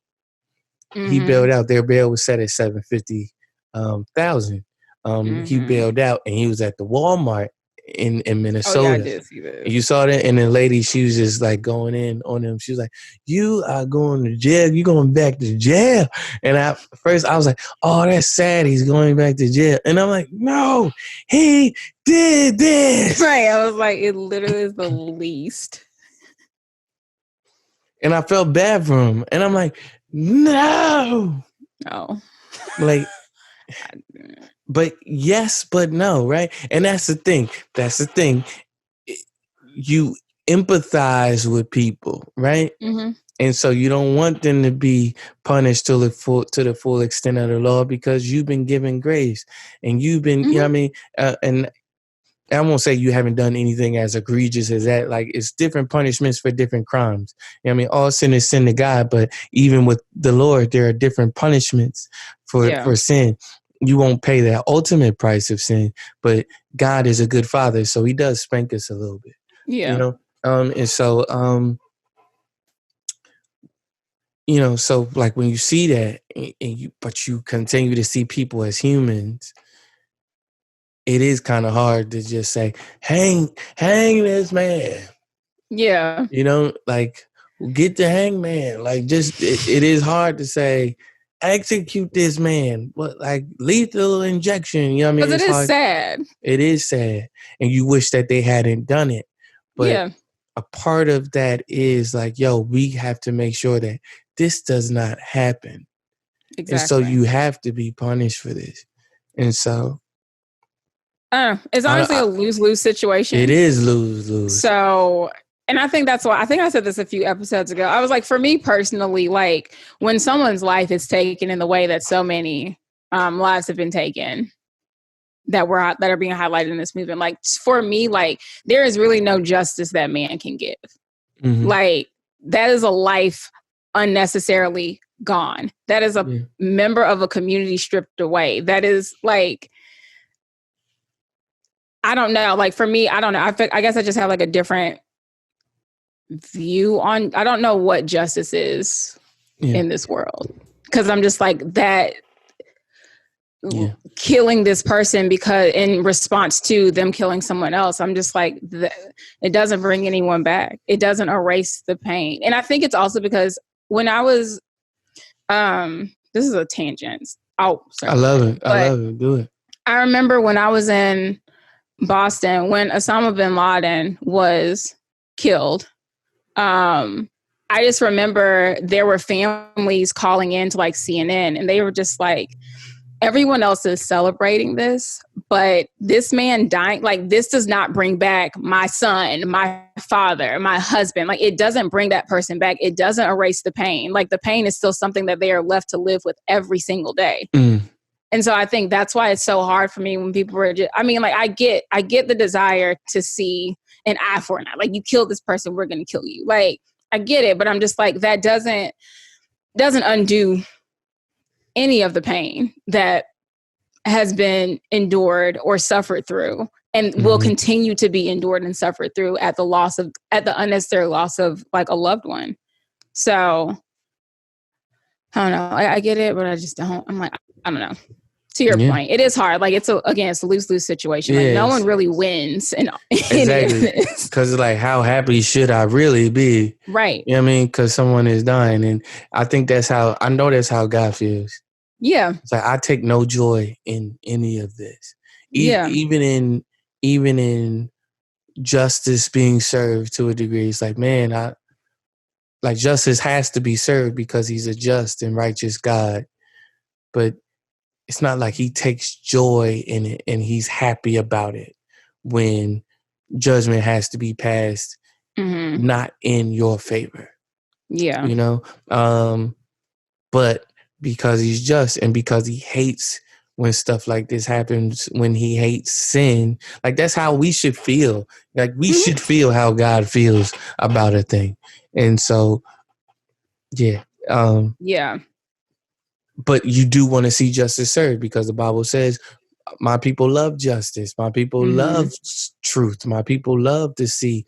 He bailed out. Their bail was set at $750,000. He bailed out and he was at the Walmart in Minnesota. Oh yeah, I did see this. You saw that, and the lady, she was just like going in on him. She was like, "You are going to jail. You going back to jail." And at first, I was like, "Oh, that's sad. He's going back to jail." And I'm like, "No, he did this." Right. I was like, it literally is the least. And I felt bad for him. And I'm like, no. Like, but yes, but no, right? And that's the thing. You empathize with people, right? Mm-hmm. And so you don't want them to be punished to the full extent of the law, because you've been given grace and you've been, you know what I mean? And I won't say you haven't done anything as egregious as that. Like, it's different punishments for different crimes. You know what I mean? All sin is sin to God, but even with the Lord, there are different punishments for sin. You won't pay that ultimate price of sin, but God is a good father, so he does spank us a little bit. Yeah. You know? And so, you know, so like when you see that but you continue to see people as humans, it is kind of hard to just say, hang this man. Yeah. You know, like, get the hangman. Like, just, it is hard to say, execute this man. But like, lethal injection, you know what I mean? Because it is sad. It is sad. And you wish that they hadn't done it. But a part of that is like, yo, we have to make sure that this does not happen. Exactly. And so you have to be punished for this. And so it's honestly a lose-lose situation. It is lose-lose. So, and I think that's why, I think I said this a few episodes ago. I was like, for me personally, like, when someone's life is taken in the way that so many lives have been taken that are being highlighted in this movement, like, for me, like, there is really no justice that man can give. Mm-hmm. Like, that is a life unnecessarily gone. That is a member of a community stripped away. That is, like, I don't know. Like, for me, I don't know. I guess I just have like a different view on, I don't know what justice is in this world. Because I'm just like, that killing this person because in response to them killing someone else, I'm just like, it doesn't bring anyone back. It doesn't erase the pain. And I think it's also because when I was, this is a tangent. Oh, sorry. I love it. I love it. Do it. I remember when I was in Boston, when Osama bin Laden was killed, I just remember there were families calling in to like CNN, and they were just like, everyone else is celebrating this, but this man dying, like, this does not bring back my son, my father, my husband. Like, it doesn't bring that person back. It doesn't erase the pain. Like, the pain is still something that they are left to live with every single day. And so I think that's why it's so hard for me when people are just, I mean, like, I get the desire to see an eye for an eye. Like, you kill this person, we're going to kill you. Like, I get it, but I'm just like, that doesn't undo any of the pain that has been endured or suffered through and will continue to be endured and suffered through at the unnecessary loss of like a loved one. So I don't know. I get it, but I just don't. I'm like, I don't know. To your point, it is hard. Like, it's a lose-lose situation. Like, no one really wins in any of this. Because like, how happy should I really be? Right. You know what I mean? Because someone is dying. And I think that's how God feels. Yeah. It's like, I take no joy in any of this. Even in justice being served to a degree. It's like, man, like, justice has to be served because he's a just and righteous God. But it's not like he takes joy in it and he's happy about it when judgment has to be passed not in your favor. Yeah. You know? But because he's just and because he hates when stuff like this happens, when he hates sin, like, that's how we should feel. Like, we should feel how God feels about a thing. And so, but you do want to see justice served because the Bible says, my people love justice. My people love truth. My people love to see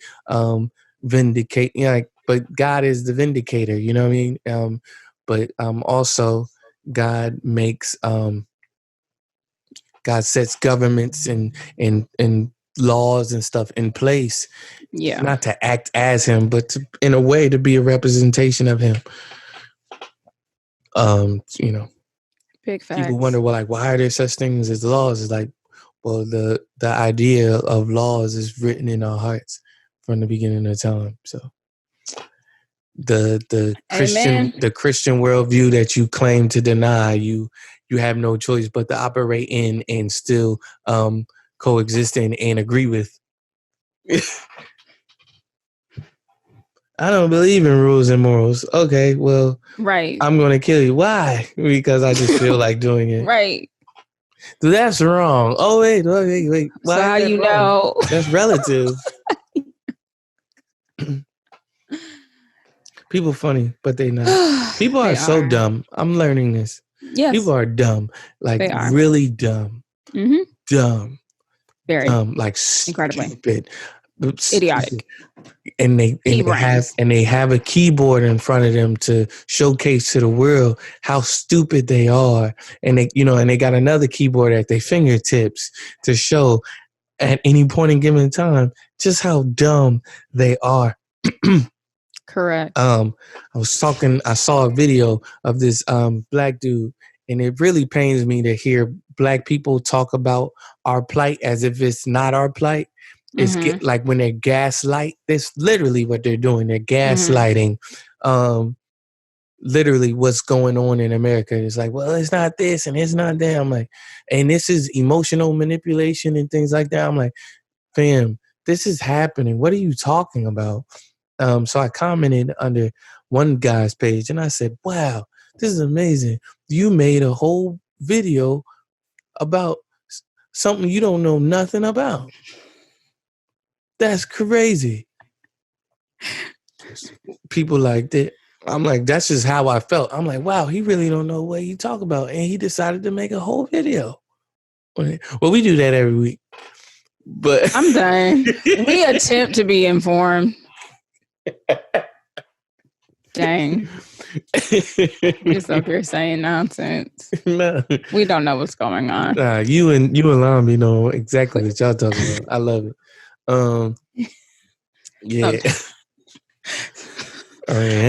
vindicate. You know, like, but God is the vindicator. You know what I mean? But also God makes God sets governments and laws and stuff in place. Yeah. Not to act as him, but in a way to be a representation of him. Big facts. People wonder, well, like, why are there such things as laws? It's like, well, the idea of laws is written in our hearts from the beginning of time. So the Christian worldview that you claim to deny, you have no choice but to operate in and still coexist in and agree with. I don't believe in rules and morals. Okay, well, right. I'm going to kill you. Why? Because I just feel like doing it. Right. That's wrong. Oh, wait. Why so how do you know? That's relative. People funny, but they not. People are so dumb. I'm learning this. Yes. People are dumb. Like, really dumb. Mm-hmm. Dumb. Very. Like, incredibly. Stupid. Idiotic. And they have a keyboard in front of them to showcase to the world how stupid they are. And they got another keyboard at their fingertips to show at any point in given time just how dumb they are. Correct. I saw a video of this black dude, and it really pains me to hear black people talk about our plight as if it's not our plight. It's like when they gaslight. That's literally what they're doing. They're gaslighting literally what's going on in America. It's like, well, it's not this and it's not that. I'm like, and this is emotional manipulation and things like that. I'm like, fam, this is happening. What are you talking about? So I commented under one guy's page and I said, wow, this is amazing. You made a whole video about something you don't know nothing about. That's crazy. People like that. I'm like, that's just how I felt. I'm like, wow, he really don't know what he talk about. And he decided to make a whole video. Well, we do that every week. But I'm done. We attempt to be informed. Dang. You're just up here saying nonsense. No. We don't know what's going on. You and Lambi know exactly what y'all talking about. I love it. Yeah. Okay.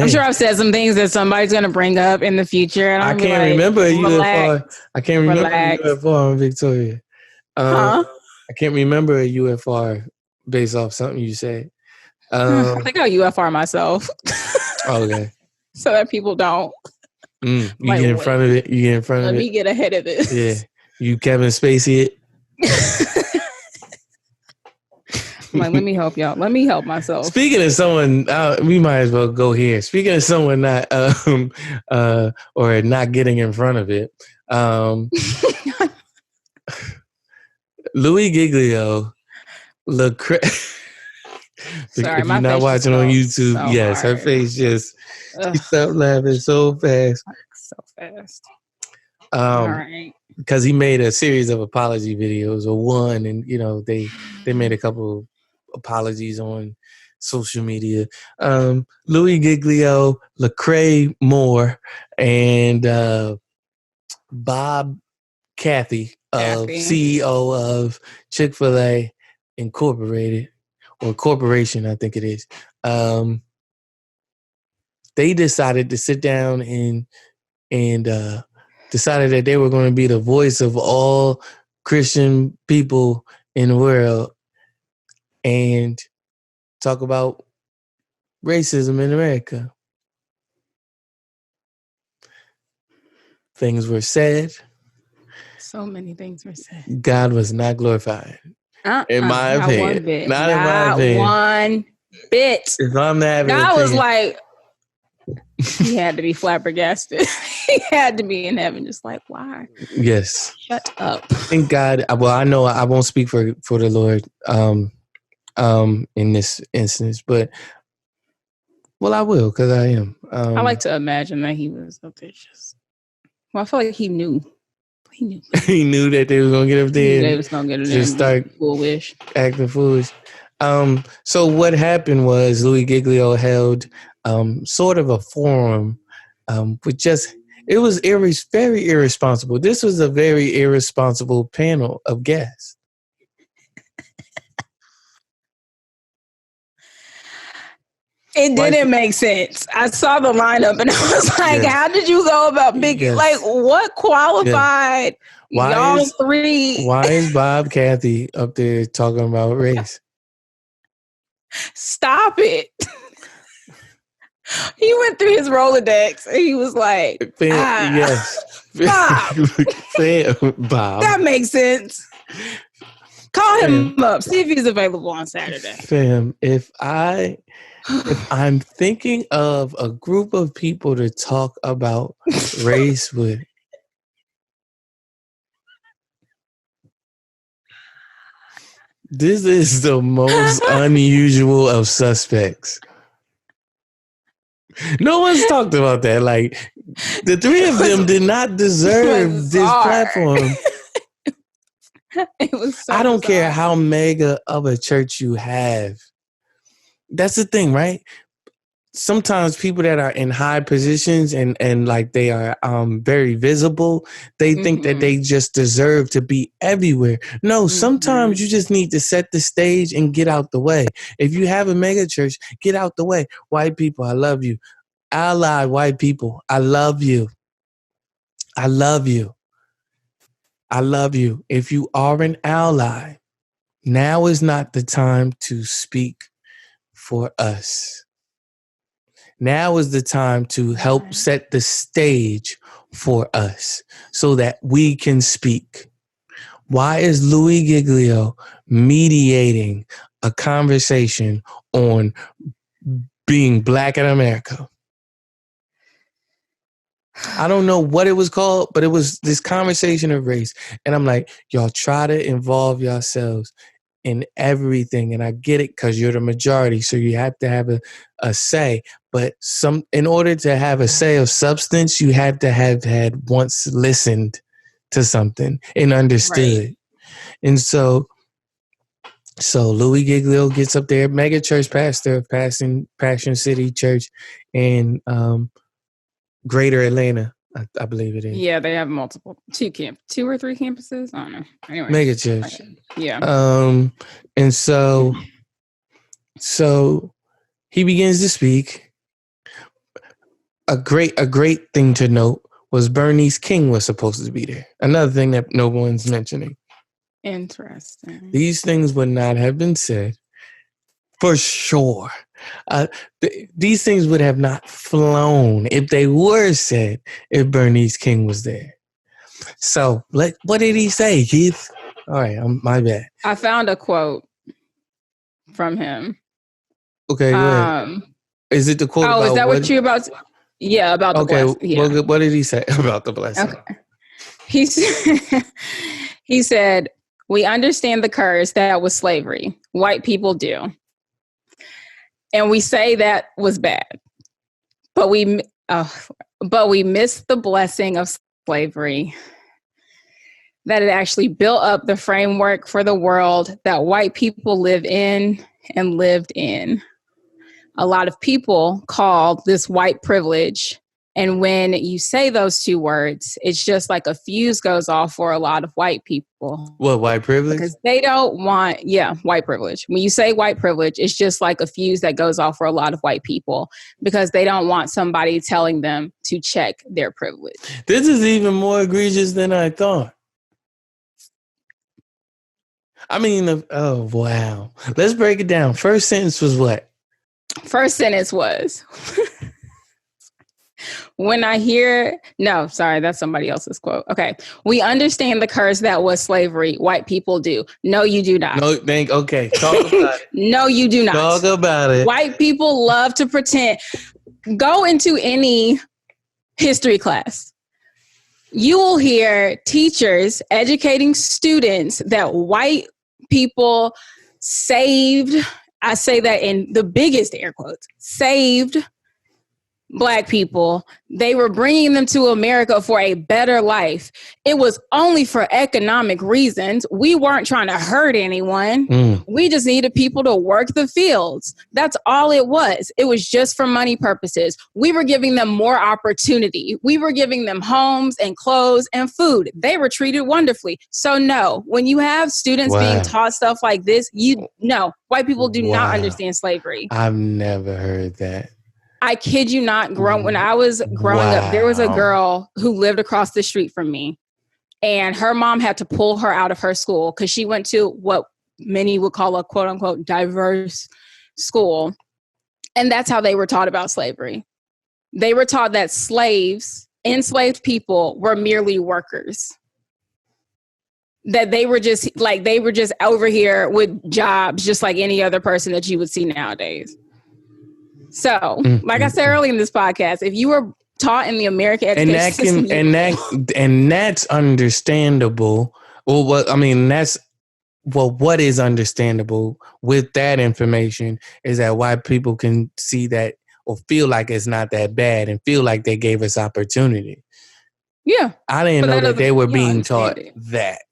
I'm sure I've said some things that somebody's going to bring up in the future. And I can't remember a UFR. I can't remember a UFR in Victoria. I can't remember a UFR based off something you said. I think I'll UFR myself. Okay. So that people don't. You get in front of it. Let me get ahead of this. Yeah. You Kevin Spacey it. I'm like, let me help y'all. Let me help myself. Speaking of someone, we might as well go here. Speaking of someone not or not getting in front of it, Louis Giglio, Sorry, if you're not watching on YouTube, so yes, hard. Her face just she stopped laughing so fast. So fast. All right. Because he made a series of apology videos, or one, and they made a couple apologies on social media. Louis Giglio, Lecrae Moore, and Bob Cathy, CEO of Chick-fil-A Incorporated, or Corporation, I think it is. They decided to sit down and decided that they were going to be the voice of all Christian people in the world and talk about racism in America. Things were said. So many things were said. God was not glorified. In my opinion. Not in my opinion. One bit. If I'm not God was like, he had to be flabbergasted. He had to be in heaven, just like, why? Yes. Shut up. Thank God. Well, I know I won't speak for the Lord in this instance, but I will, because I am. I like to imagine that he was up there just. Well, I feel like he knew. He knew that they was gonna get up there. They was gonna get up there. Just start foolish, acting foolish. So what happened was Louis Giglio held sort of a forum, with it was very irresponsible. This was a very irresponsible panel of guests. It didn't make sense. I saw the lineup and I was like, how did you go about Biggie? Yes. Like, what qualified y'all three? Why is Bob Cathy up there talking about race? Stop it. He went through his Rolodex and he was like, yes. Bob. Bob. That makes sense. Call him up. See if he's available on Saturday. Fam, if I'm thinking of a group of people to talk about race with, this is the most unusual of suspects. No one's talked about that. Like, the three of them did not deserve this platform. It was so I don't care how mega of a church you have. That's the thing, right? Sometimes people that are in high positions and like they are very visible, they think that they just deserve to be everywhere. No, sometimes you just need to set the stage and get out the way. If you have a mega church, get out the way. White people, I love you. Ally white people, I love you. I love you. I love you. If you are an ally, now is not the time to speak for us. Now is the time to help set the stage for us so that we can speak. Why is Louis Giglio mediating a conversation on being Black in America? I don't know what it was called, but it was this conversation of race. And I'm like, y'all try to involve yourselves in everything. And I get it because you're the majority. So you have to have a say. But in order to have a say of substance, you had to have had once listened to something and understood. Right. And so Louis Giglio gets up there, mega church pastor of Passion City Church in Greater Atlanta, I believe it is. Yeah, they have multiple, two or three campuses. I don't know. Anyway, mega church. Yeah. And so he begins to speak. A great thing to note was Bernice King was supposed to be there. Another thing that no one's mentioning. Interesting. These things would not have been said for sure. These things would have not flown if they were said if Bernice King was there. So, what did he say, Keith? All right, my bad. I found a quote from him. Okay, go ahead. Is it the quote? Oh, is that what you're about? Yeah, about the blessing. Yeah. What did he say about the blessing? Okay. He said, "We understand the curse that was slavery. White people do. And we say that was bad, but we miss the blessing of slavery, that it actually built up the framework for the world that white people live in and lived in. A lot of people call this white privilege. And when you say those two words, it's just like a fuse goes off for a lot of white people. What, white privilege? Because they don't want, white privilege. When you say white privilege, it's just like a fuse that goes off for a lot of white people because they don't want somebody telling them to check their privilege. This is even more egregious than I thought. I mean, oh, wow. Let's break it down. First sentence was what? First sentence was... that's somebody else's quote. Okay. We understand the curse that was slavery. White people do. No, you do not. Okay. Talk about it. No, you do not. Talk about it. White people love to pretend. Go into any history class. You will hear teachers educating students that white people saved, I say that in the biggest air quotes, saved Black people. They were bringing them to America for a better life. It was only for economic reasons. We weren't trying to hurt anyone. We just needed people to work the fields. That's all it was. It was just for money purposes. We were giving them more opportunity. We were giving them homes and clothes and food. They were treated wonderfully. So no, when you have students being taught stuff like this, white people do not understand slavery. I've never heard that. I kid you not. When I was growing up, there was a girl who lived across the street from me, and her mom had to pull her out of her school because she went to what many would call a quote unquote diverse school. And that's how they were taught about slavery. They were taught that enslaved people were merely workers. That they were just over here with jobs, just like any other person that you would see nowadays. So, like I said earlier in this podcast, if you were taught in the American education system, and that's understandable. What is understandable with that information is that white people can see that or feel like it's not that bad and feel like they gave us opportunity. Yeah, I didn't know that they were being taught that.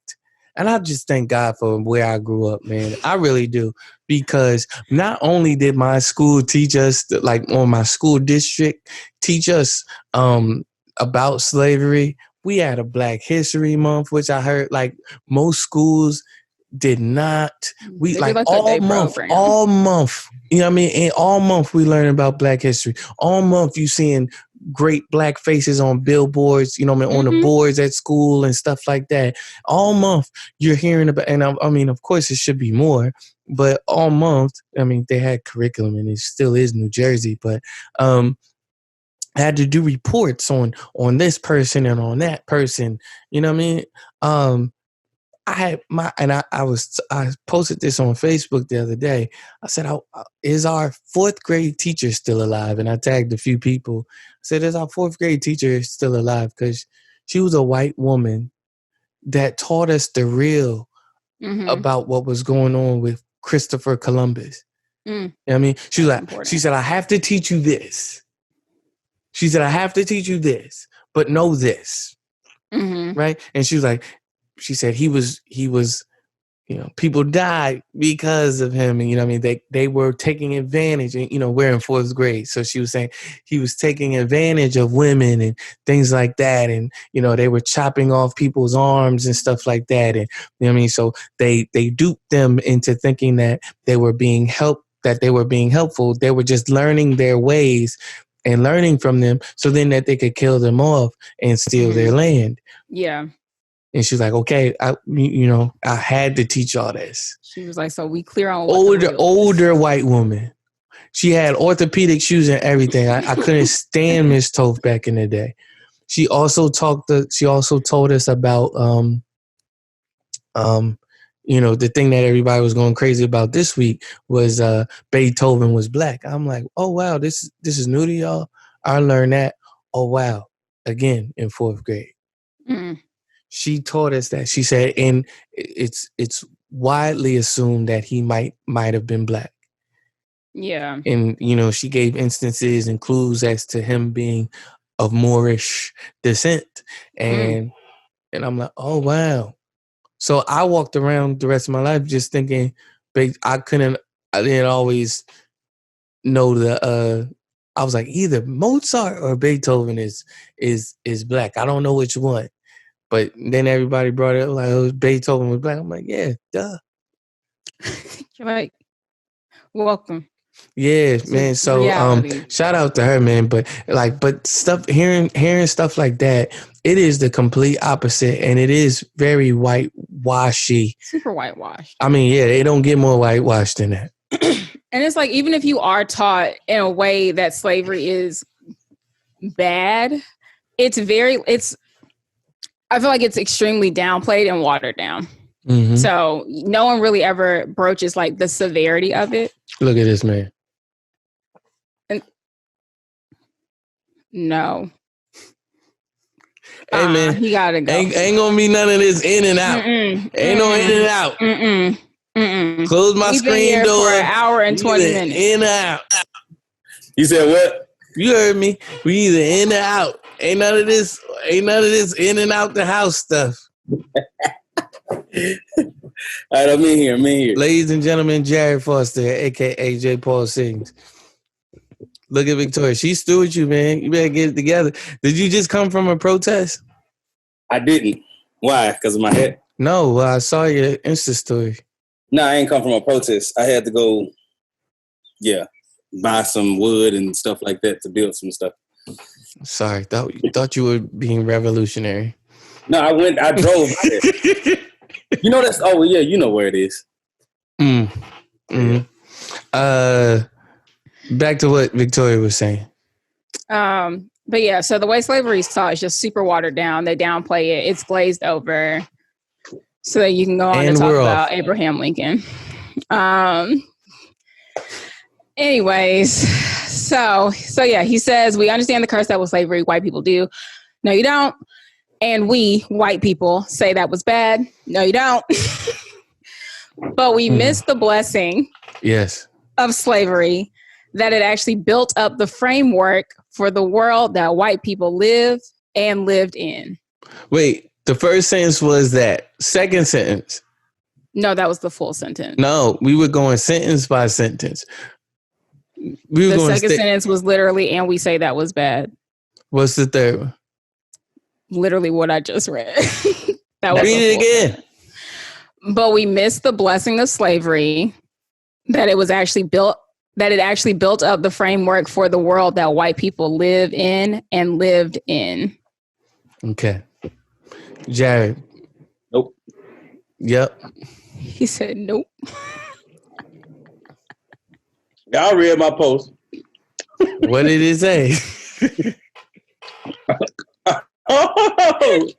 And I just thank God for where I grew up, man. I really do. Because not only did my school teach us, or my school district teach us about slavery, we had a Black History Month, which I heard most schools did not. We all month, you know what I mean? And all month we learn about Black history. All month you seeing great Black faces on billboards, you know what I mean, on the boards at school and stuff like that. All month you're hearing about, and I mean, of course it should be more, but all month, I mean, they had curriculum and it still is New Jersey, but I had to do reports on this person and on that person, you know what I mean? I posted this on Facebook the other day. I said, is our fourth grade teacher still alive? And I tagged a few people. I said, is our fourth grade teacher still alive? Because she was a white woman that taught us the real about what was going on with Christopher Columbus. You know what I mean? She said, I have to teach you this. She said, I have to teach you this, but know this. Right? And she said he was, you know, people died because of him. And, you know what I mean? They were taking advantage, and, you know, we're in fourth grade. So she was saying he was taking advantage of women and things like that. And, you know, they were chopping off people's arms and stuff like that. And, you know what I mean? So they duped them into thinking that they were being helpful. They were just learning their ways and learning from them, so then that they could kill them off and steal their land. Yeah. And she's like, okay, I had to teach all this. She was like, so we clear on older white woman. She had orthopedic shoes and everything. I couldn't stand Miss Toph back in the day. She also told us about the thing that everybody was going crazy about this week was Beethoven was Black. I'm like, oh wow, this is new to y'all. I learned that. Oh wow, again in fourth grade. She taught us that. She said, and it's widely assumed that he might have been Black. Yeah. And, you know, she gave instances and clues as to him being of Moorish descent. And I'm like, oh, wow. So I walked around the rest of my life just thinking, I didn't always know I was like, either Mozart or Beethoven is Black. I don't know which one. But then everybody brought it like, Beethoven was Black. I'm like, yeah, duh. You're like, welcome. Yeah, man. So shout out to her, man. But hearing stuff like that, it is the complete opposite, and it is very whitewashy. Super whitewashed. I mean, yeah, they don't get more whitewashed than that. And it's like, even if you are taught in a way that slavery is bad, I feel like it's extremely downplayed and watered down. So no one really ever broaches like the severity of it. Look at this man. No. Hey man, he gotta go. Ain't gonna be none of this in and out. Ain't no in and out. Close my screen door for an hour and 20 minutes. In and out. You said what? You heard me. We either in or out. Ain't none of this in and out the house stuff. All right, I'm in here. Ladies and gentlemen, Jared Foster, a.k.a. J. Paul Sings. Look at Victoria. She's still with you, man. You better get it together. Did you just come from a protest? I didn't. Why? Because of my head? No, I saw your Insta story. No, I ain't come from a protest. I had to go, buy some wood and stuff like that to build some stuff. Sorry, thought you were being revolutionary. No, I drove out there. You know you know where it is. Back to what Victoria was saying. But yeah, so the way slavery is taught is just super watered down. They downplay it. It's glazed over so that you can go on and talk about Abraham Lincoln. Anyways, so yeah, he says, we understand the curse that was slavery. White people do. No, you don't. And we, white people, say that was bad. No, you don't. But we miss the blessing of slavery, that it actually built up the framework for the world that white people live and lived in. Wait, the first sentence was that. Second sentence. No, that was the full sentence. No, we were going sentence by sentence. The second sentence was literally, and we say that was bad. What's the third one? Literally what I just read. Read it again. But we missed the blessing of slavery, that it actually built up the framework for the world that white people live in and lived in. Okay. Jared. Nope. Yep. He said nope. Y'all read my post. What did it say? Oh!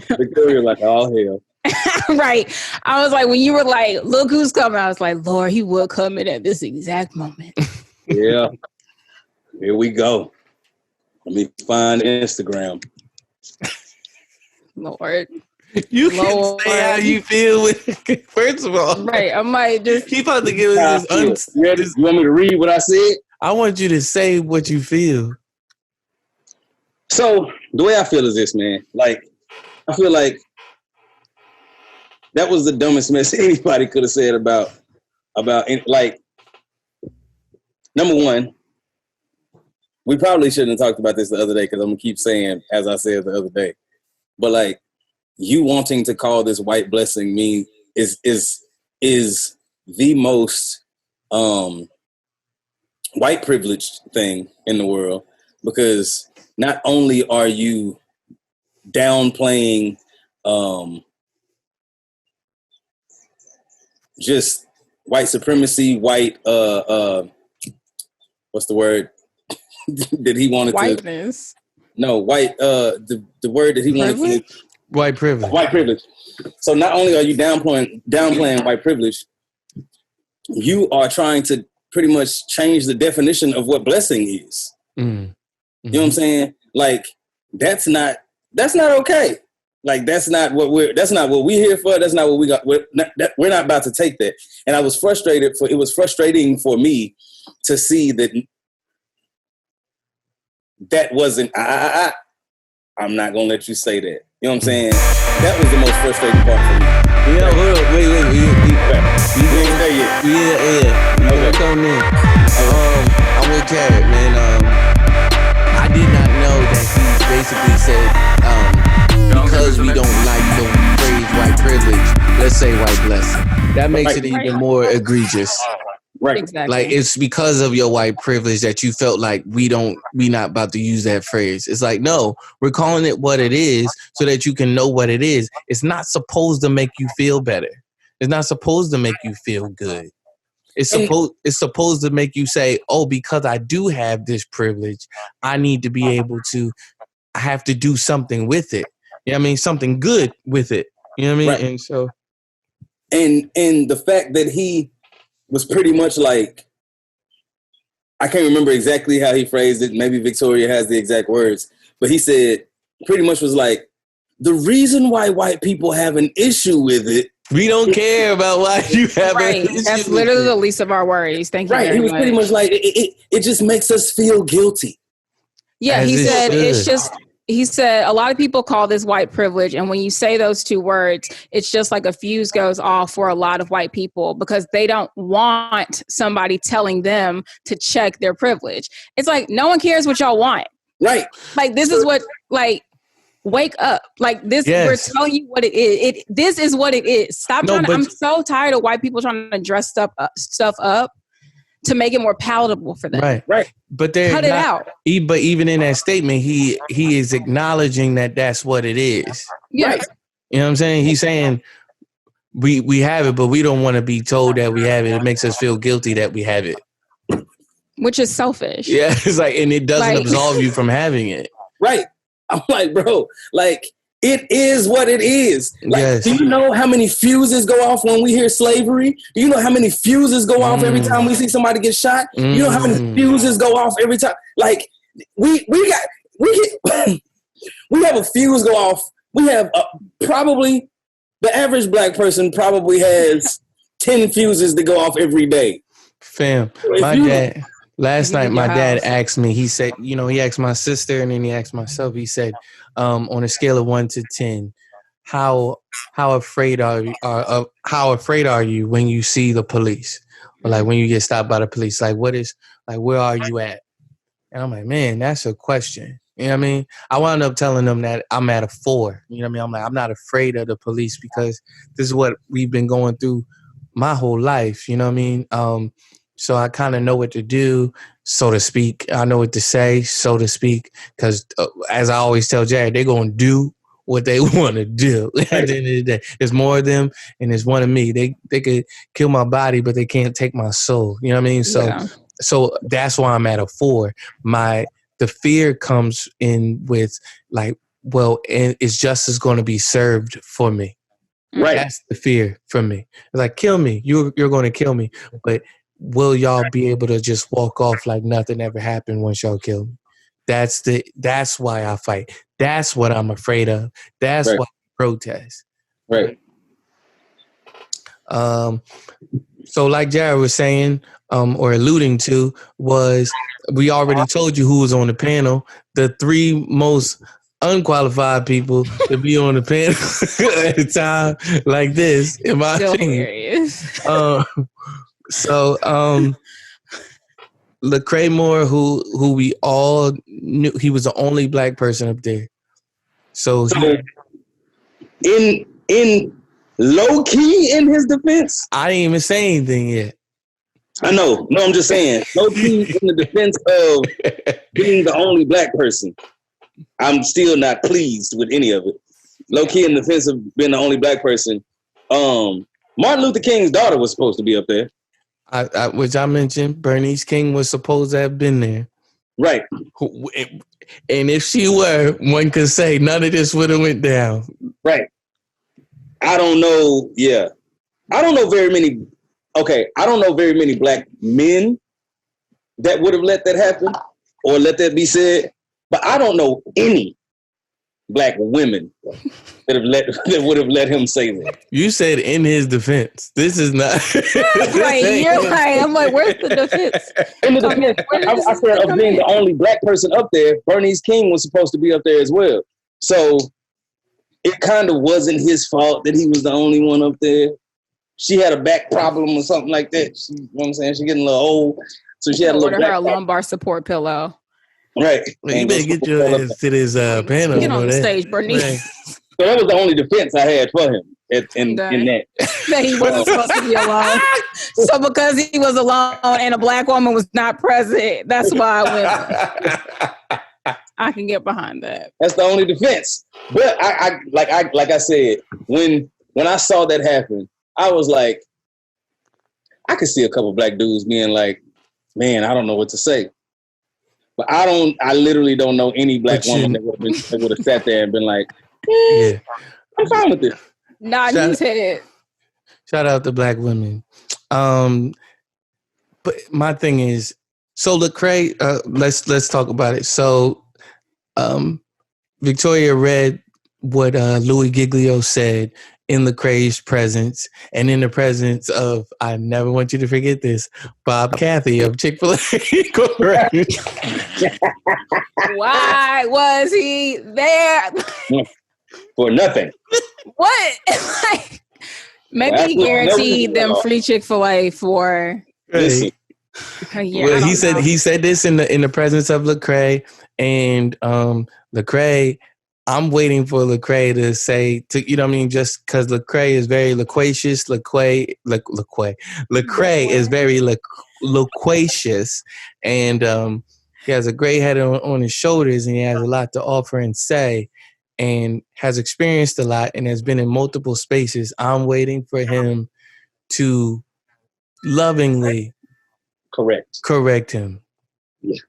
Victoria like, all hell. Right. I was like, when you were like, look who's coming, I was like, Lord, he will come in at this exact moment. Yeah. Here we go. Let me find Instagram. Lord. You can say how you feel with it. First of all. Right. I might just keep on to give us this. You want me to read what I said? I want you to say what you feel. So the way I feel is this, man. Like, I feel like that was the dumbest mess anybody could have said about like, number one, we probably shouldn't have talked about this the other day because I'm gonna keep saying, as I said the other day, but like, you wanting to call this white blessing mean is the most white privileged thing in the world, because not only are you downplaying just white supremacy, white what's the word that he wanted whiteness. No, white the word that he wanted to white privilege. White privilege. So not only are you downplaying white privilege, you are trying to pretty much change the definition of what blessing is. Mm-hmm. You know what I'm saying? Like, that's not okay. Like, that's not what we're here for. That's not what we got. We're not about to take that. And it was frustrating for me to see that wasn't, I'm not going to let you say that. You know what I'm saying? That was the most frustrating part for me. Yeah, hold on. Wait. We ain't there yet. Yeah. Okay. Come in. I'm with Jared, man. I did not know that he basically said, because we don't like the phrase white privilege, let's say white blessing. That makes it even more egregious. Right. Exactly. Like, it's because of your white privilege that you felt like we not about to use that phrase. It's like, no, we're calling it what it is so that you can know what it is. It's not supposed to make you feel better. It's not supposed to make you feel good. It's supposed to make you say, oh, because I do have this privilege, I need to be able to, I have to do something with it. You know what I mean? Something good with it. You know what I mean? Right. And so, and the fact that he was pretty much like, I can't remember exactly how he phrased it. Maybe Victoria has the exact words, but he said pretty much was like, the reason why white people have an issue with it We don't care about why you have right. That's literally the least of our worries. Thank you. Right. He was pretty much like, it just makes us feel guilty. Yeah, As he it said should. it's just. He said a lot of people call this white privilege, and when you say those two words, it's just like a fuse goes off for a lot of white people because they don't want somebody telling them to check their privilege. It's like no one cares what y'all want. Right. Like this is what wake up. Like this, we're telling you what it is. This is what it is. Stop trying to, I'm so tired of white people trying to dress stuff up to make it more palatable for them. Right. But they're cut it out. But even in that statement, he is acknowledging that that's what it is. Yes. Right. You know what I'm saying? He's saying we have it, but we don't want to be told that we have it. It makes us feel guilty that we have it. Which is selfish. Yeah, it's like, and it doesn't absolve you from having it. Right. I'm like, bro, like, it is what it is. Like, do you know how many fuses go off when we hear slavery? Do you know how many fuses go off every time we see somebody get shot? You know how many fuses go off every time? Like, we have a fuse go off. We have probably the average black person probably has 10 fuses that go off every day. Fam, last night my dad asked me, he said, you know, he asked my sister and then he asked myself, he said, on a scale of 1 to 10, how afraid are you when you see the police? Or like when you get stopped by the police? Like where are you at? And I'm like, man, that's a question. You know what I mean? I wound up telling them that I'm at a 4. You know what I mean? I'm like, I'm not afraid of the police because this is what we've been going through my whole life. You know what I mean? So I kind of know what to do, so to speak. I know what to say, so to speak, because as I always tell Jared, they're going to do what they want to do. At the end of the day, there's more of them and there's one of me. They could kill my body, but they can't take my soul. You know what I mean? So that's why I'm at a 4. The fear comes in with like, well, and is justice going to be served for me? Right. That's the fear for me. It's like, kill me. You're going to kill me, but will y'all be able to just walk off like nothing ever happened once y'all kill me? That's why I fight. That's what I'm afraid of. That's why I protest. Right. So like Jared was saying, or alluding to, was we already told you who was on the panel. The 3 most unqualified people to be on the panel at a time like this, in my opinion. So, Lecrae Moore, who we all knew, he was the only black person up there. So in low key, in his defense, I didn't even say anything yet. I know. No, I'm just saying, low key in the defense of being the only black person, I'm still not pleased with any of it. Low key in the defense of being the only black person, Martin Luther King's daughter was supposed to be up there. Which I mentioned, Bernice King was supposed to have been there. Right. And if she were, one could say none of this would have went down. Right. I don't know. Yeah. I don't know very many black men that would have let that happen or let that be said. But I don't know any black women that would have let him say that. You said in his defense. This is not right. You're right. I'm like, where's the defense? In the defense, I said of being the only black person up there, Bernice King was supposed to be up there as well. So it kind of wasn't his fault that he was the only one up there. She had a back problem or something like that. You know what I'm saying? She's getting a little old. So she had a little her a lumbar support pillow. Right. Well, you better get your ass to this panel. Get on the stage, Bernice. Right. So that was the only defense I had for him in that. That he wasn't supposed to be alone. So because he was alone and a black woman was not present, that's why I went. I can get behind that. That's the only defense. But I said, when I saw that happen, I was like, I could see a couple black dudes being like, man, I don't know what to say. But I literally don't know any black woman that would have sat there and been like, yeah, I'm fine with this. Nodding his head. Shout out to black women. But my thing is, so Lecrae, let's talk about it. So Victoria read what Louis Giglio said in Lecrae's presence and in the presence of, I never want you to forget this, Bob Cathy of Chick-fil-A. Why was he there? For nothing. What? Maybe he guaranteed them free Chick-fil-A for a year. Well, he said this in the presence of Lecrae, and Lecrae, I'm waiting for Lecrae to say, you know what I mean, just because Lecrae is very loquacious. Lecrae is very loquacious, and he has a great head on his shoulders, and he has a lot to offer and say, and has experienced a lot, and has been in multiple spaces. I'm waiting for him to lovingly correct him. Yeah.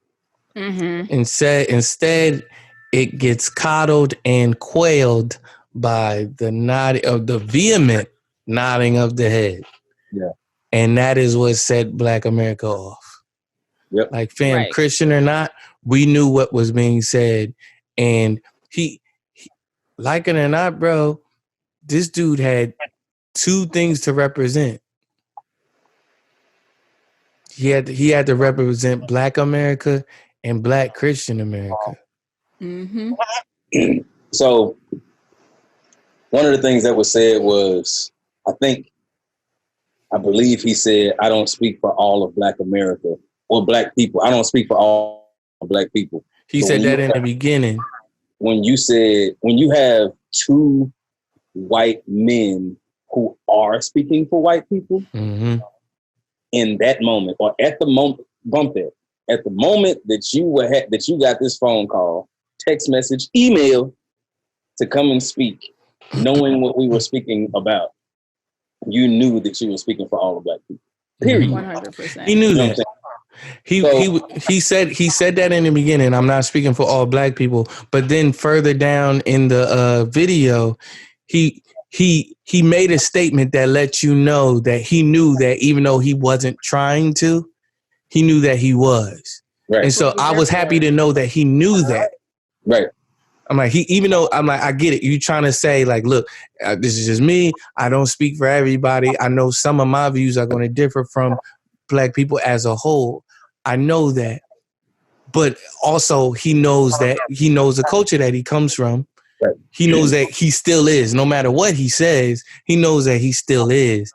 Mm-hmm. Instead, it gets coddled and quailed by the vehement nodding of the head. Yeah. And that is what set Black America off. Yep. Like, fam, right. Christian or not, we knew what was being said. And he like it or not, bro, this dude had two things to represent. He had to represent Black America and Black Christian America. Mm-hmm. So one of the things that was said was, I believe he said, I don't speak for all of Black America or Black people. I don't speak for all Black people. He said that in the beginning. When you have two white men who are speaking for white people, mm-hmm. in that moment, or at the moment, at the moment that you got this phone call, text message, email to come and speak, knowing what we were speaking about, you knew that you were speaking for all of Black people. Period. 100%. He knew that. He said that in the beginning. I'm not speaking for all Black people, but then further down in the video, he made a statement that let you know that he knew that even though he wasn't trying to, he knew that he was. Right. And so I was happy to know that he knew that. Right. I'm like, I get it. You trying to say, like, look, this is just me. I don't speak for everybody. I know some of my views are going to differ from Black people as a whole. I know that. But also he knows the culture that he comes from. Right. He knows that he still is. No matter what he says, he knows that he still is.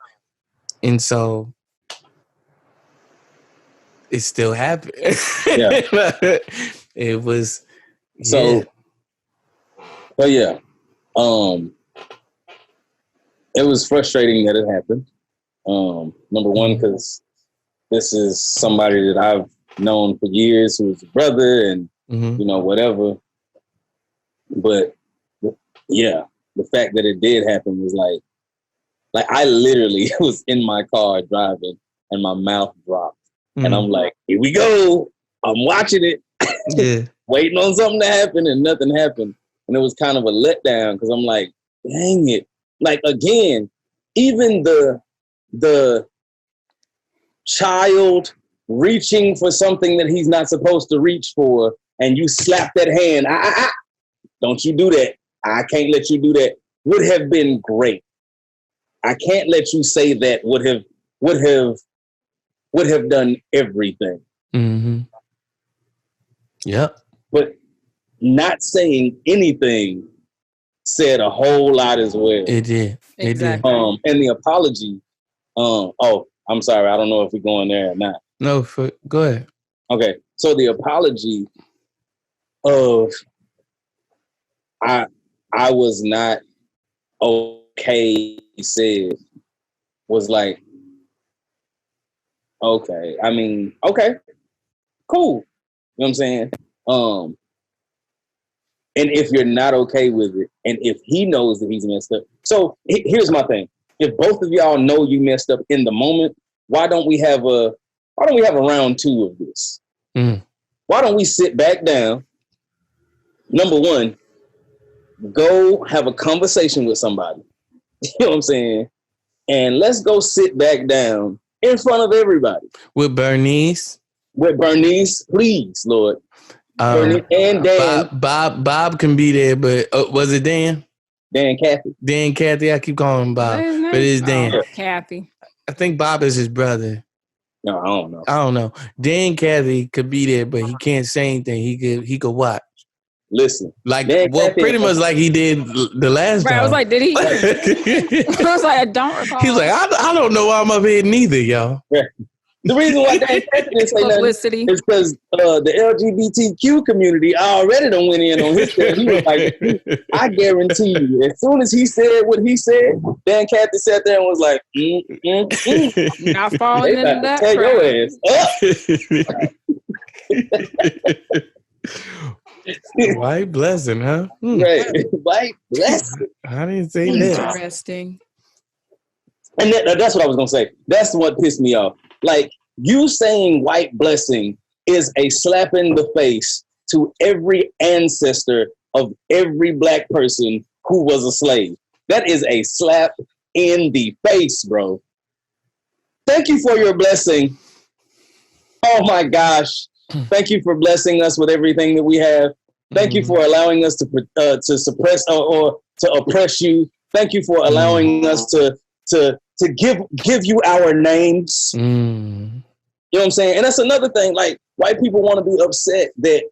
And so it still happened. Yeah. It was. So, yeah. But yeah, it was frustrating that it happened. Number one, because this is somebody that I've known for years, who's a brother, and whatever. But yeah, the fact that it did happen was like I literally was in my car driving, and my mouth dropped, and I'm like, here we go. I'm watching it, yeah, waiting on something to happen, and nothing happened. And it was kind of a letdown because I'm like, dang it. Like, again, even the child reaching for something that he's not supposed to reach for, and you slap that hand, don't you do that. I can't let you do that, would have been great. I can't let you say that would have done everything. Mm-hmm. Yep. But not saying anything said a whole lot as well. It did. Exactly. And the apology. I'm sorry. I don't know if we're going there or not. No, go ahead. Okay. So the apology of I was not okay, he said, was like, okay. I mean, okay, cool. You know what I'm saying? And if you're not okay with it, and if he knows that he's messed up. So here's my thing. If both of y'all know you messed up in the moment, why don't we have a round two of this? Mm. Why don't we sit back down? Number one, go have a conversation with somebody. You know what I'm saying? And let's go sit back down in front of everybody. With Bernice, please, Lord. Bernice and Dan. Bob can be there, but was it Dan? Dan Cathy. Dan Cathy. I keep calling him Bob, but it's Dan. Cathy. I think Bob is his brother. No, I don't know. I don't know. Dan Cathy could be there, but he can't say anything. He could watch. Listen, like pretty much like he did the last time. I was like, did he? I was like, I don't recall. He was like, I don't know why I'm up here neither, y'all. Yeah. The reason why Dan Cathy didn't say nothing is because the LGBTQ community already done went in on his show. He was like, I guarantee you, as soon as he said what he said, Dan Cathy sat there and was like, not falling into that. Tell your ass up. White blessing, huh? Right. White blessing. I didn't say that. Interesting. And that's what I was going to say. That's what pissed me off. Like, you saying white blessing is a slap in the face to every ancestor of every black person who was a slave. That is a slap in the face, bro. Thank you for your blessing. Oh my gosh. Thank you for blessing us with everything that we have. Thank you for allowing us to suppress or to oppress you. Thank you for allowing us to give you our names. You know what I'm saying? And that's another thing. Like, white people want to be upset that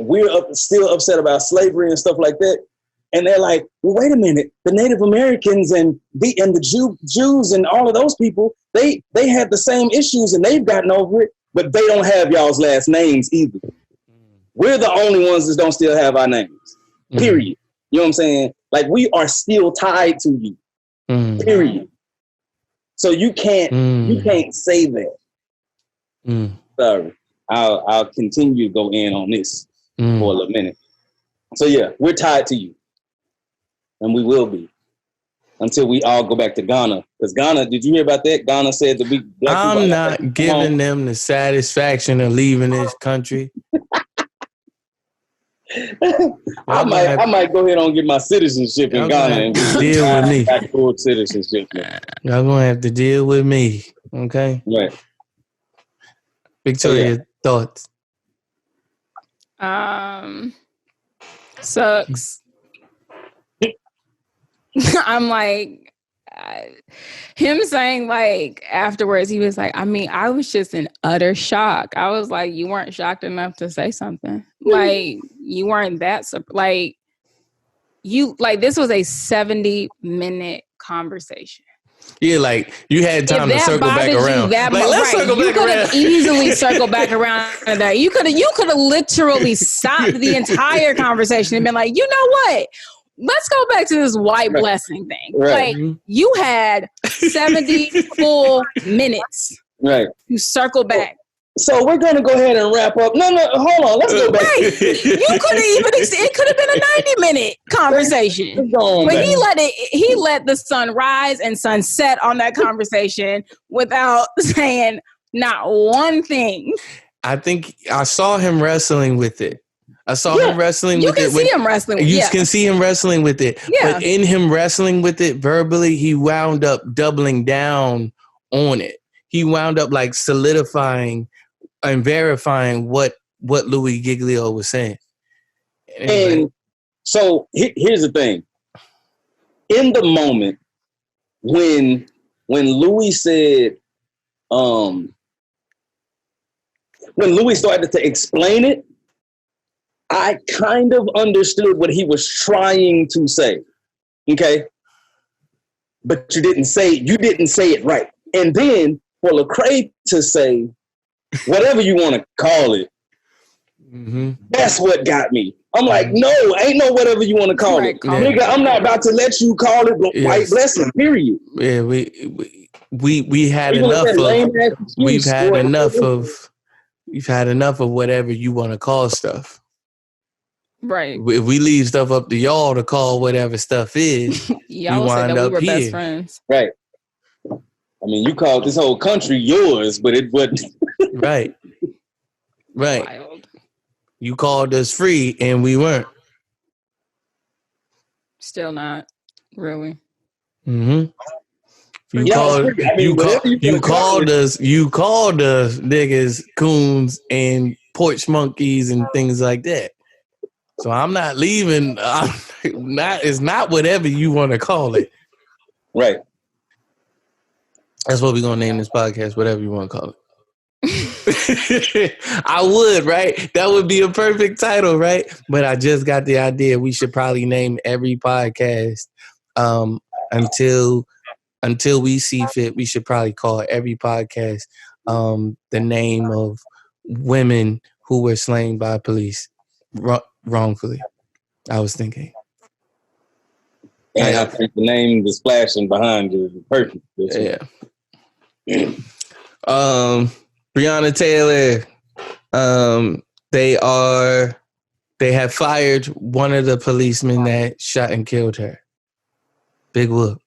we're still upset about slavery and stuff like that. And they're like, well, wait a minute. The Native Americans and the Jews and all of those people, they had the same issues and they've gotten over it. But they don't have y'all's last names either. We're the only ones that don't still have our names. Period. You know what I'm saying? Like, we are still tied to you. Period. So you can't say that. Sorry. I'll continue to go in on this for a little minute. So yeah, we're tied to you. And we will be. Until we all go back to Ghana. Because Ghana, did you hear about that? Ghana said that I'm not giving them the satisfaction of leaving this country. I might go ahead and get my citizenship in Ghana and deal with me. Full citizenship. Y'all gonna have to deal with me. Okay? Right. Victoria, thoughts? Sucks. I'm like, him saying like afterwards, he was like, I mean, I was just in utter shock. I was like, you weren't shocked enough to say something. Like, you weren't that, like, this was a 70-minute conversation. Yeah, like, you had time to circle back around. Let's circle back around. You could have easily circled back around to that. You could have literally stopped the entire conversation and been like, you know what? Let's go back to this white blessing thing. Right. Like, you had 70 full minutes to circle back. So we're going to go ahead and wrap up. No, hold on. Let's go back. Right. You could have it could have been a 90-minute conversation. But he let the sun rise and sun set on that conversation without saying not one thing. I think I saw him wrestling with it. I saw him wrestling with it. You can see him wrestling with it. You can see him wrestling with it. Yeah. But in him wrestling with it verbally, he wound up doubling down on it. He wound up like solidifying and verifying what Louis Giglio was saying. And so here's the thing. In the moment when Louis said, when Louis started to explain it, I kind of understood what he was trying to say. Okay? But you didn't say it right. And then for Lecrae to say whatever you want to call it, that's what got me. I'm like, no, ain't no whatever you want to call it. Nigga, I'm not about to let you call it white blessing, period. Yeah, we had enough of we've had enough of whatever you want to call stuff. Right. If we leave stuff up to y'all to call whatever stuff is, y'all wind up here. Best friends. Right. I mean, you called this whole country yours, but it wasn't. Right. Wild. You called us free and we weren't. Still not. Really. You called us niggas, coons, and porch monkeys and things like that. So I'm not leaving. It's not whatever you want to call it. Right. That's what we're going to name this podcast, whatever you want to call it. I would, right? That would be a perfect title, right? But I just got the idea we should probably name every podcast until we see fit. We should probably call every podcast the name of women who were slain by police wrongfully. I was thinking. And I think the name is flashing behind you is perfect. Yeah. Breonna Taylor, they have fired one of the policemen that shot and killed her. Big whoop.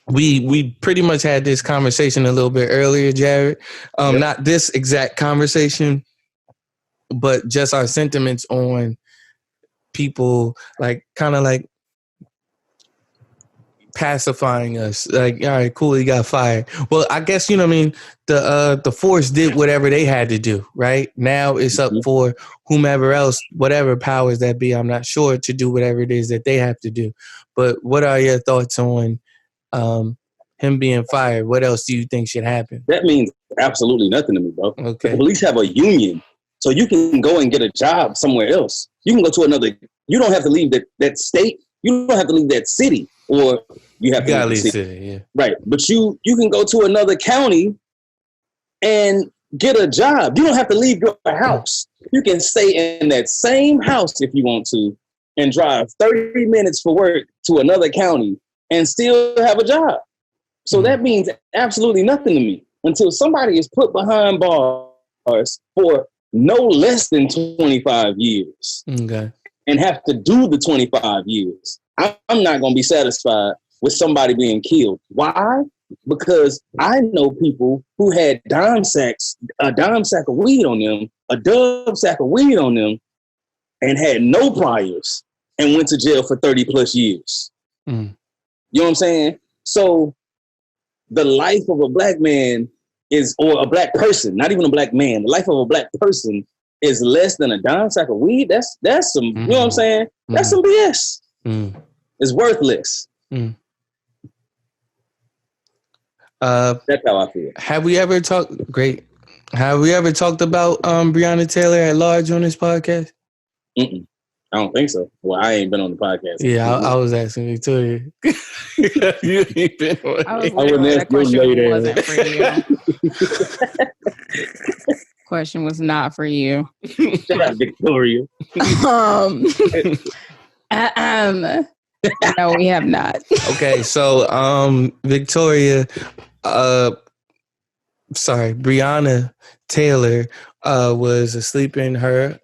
We pretty much had this conversation a little bit earlier, Jared. Not this exact conversation, but just our sentiments on people kind of pacifying us, all right, cool, he got fired. Well, I guess, you know what I mean, the force did whatever they had to do, right? Now it's up for whomever else, whatever powers that be, I'm not sure, to do whatever it is that they have to do. But what are your thoughts on him being fired? What else do you think should happen? That means absolutely nothing to me, bro. Okay. The police have a union, so you can go and get a job somewhere else. You can go to another, you don't have to leave that state, you don't have to leave that city, or you have to leave the city. Yeah. Right. But you can go to another county and get a job. You don't have to leave your house. You can stay in that same house if you want to and drive 30 minutes for work to another county and still have a job. So that means absolutely nothing to me until somebody is put behind bars for no less than 25 years and have to do the 25 years. I'm not going to be satisfied with somebody being killed. Why? Because I know people who had a dime sack of weed on them, a dub sack of weed on them, and had no priors and went to jail for 30 plus years. You know what I'm saying? So the life of a black man or a black person, not even a black man, the life of a black person is less than a dime sack of weed. That's some, you know what I'm saying? That's some BS. It's worthless. That's how I feel. Have we ever talked about Breonna Taylor at large on this podcast? I don't think so. Well, I ain't been on the podcast. Yeah, I was asking Victoria. You ain't been on. I wouldn't ask that question wasn't for you. Question was not for you. Shut up, Victoria. No, we have not. Okay, so Victoria, Breonna Taylor was asleep in her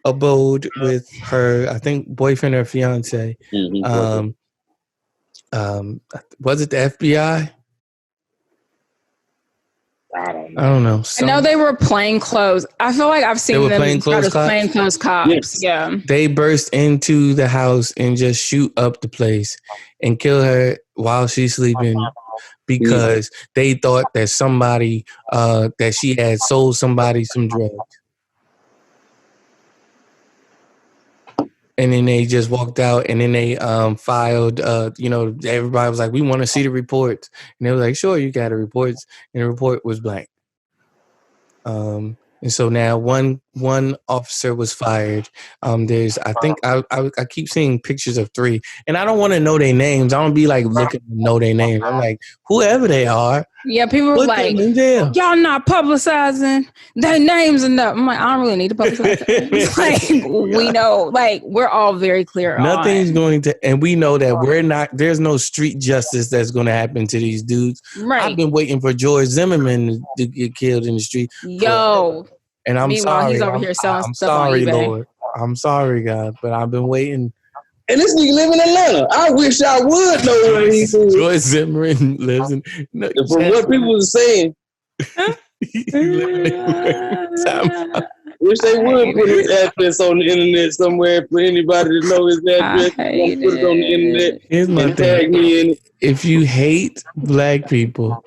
abode with her, I think, boyfriend or fiance. Was it the FBI? I don't know. I know they were plainclothes. I feel like I've seen them as plainclothes cops. Yes. Yeah. They burst into the house and just shoot up the place and kill her while she's sleeping because they thought that somebody, that she had sold somebody some drugs. And then they just walked out, and then they filed, everybody was like, we want to see the reports. And they were like, sure, you got the reports. And the report was blank. And so now one officer was fired. There's, I think, I keep seeing pictures of 3. And I don't want to know their names. I don't be like looking to know their names. I'm like, whoever they are. Yeah, people were like, y'all not publicizing their names enough. I'm like, I don't really need to publicize it. Like, we know, like, we're all very clear. Nothing's going to, and we know that there's no street justice that's going to happen to these dudes. Right. I've been waiting for George Zimmerman to get killed in the street. And I'm sorry. He's over here selling stuff sorry, on eBay. Lord. I'm sorry, God, but I've been waiting. And this nigga live in Atlanta. I wish I would know where he's in. George Zimmerman lives in. No, from what people were saying, wish they would put his address on the internet somewhere for anybody to know his address. Put it on the internet. Here's my tag me in it. If you hate black people,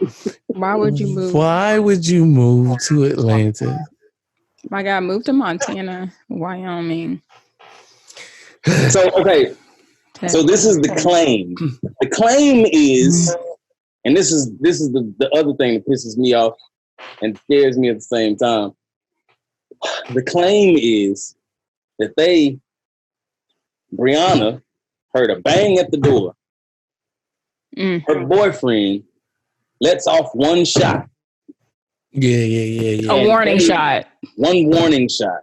why would you move? Why would you move to Atlanta? My God, moved to Montana, Wyoming. So, okay. So this is the claim. The claim is, and this is the other thing that pisses me off and scares me at the same time. The claim is that Breonna heard a bang at the door. Her boyfriend lets off one shot. Yeah. A warning shot. One warning shot.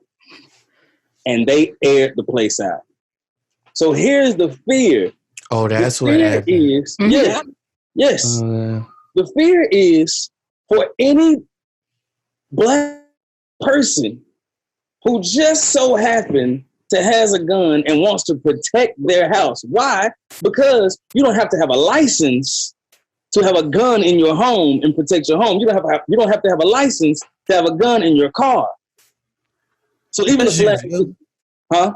And they aired the place out. So here's the fear. Oh, that's what happened. Yes. The fear is for any black person who just so happened to has a gun and wants to protect their house. Why? Because you don't have to have a license to have a gun in your home and protect your home. You don't have to have a license to have a gun in your car. So even if black,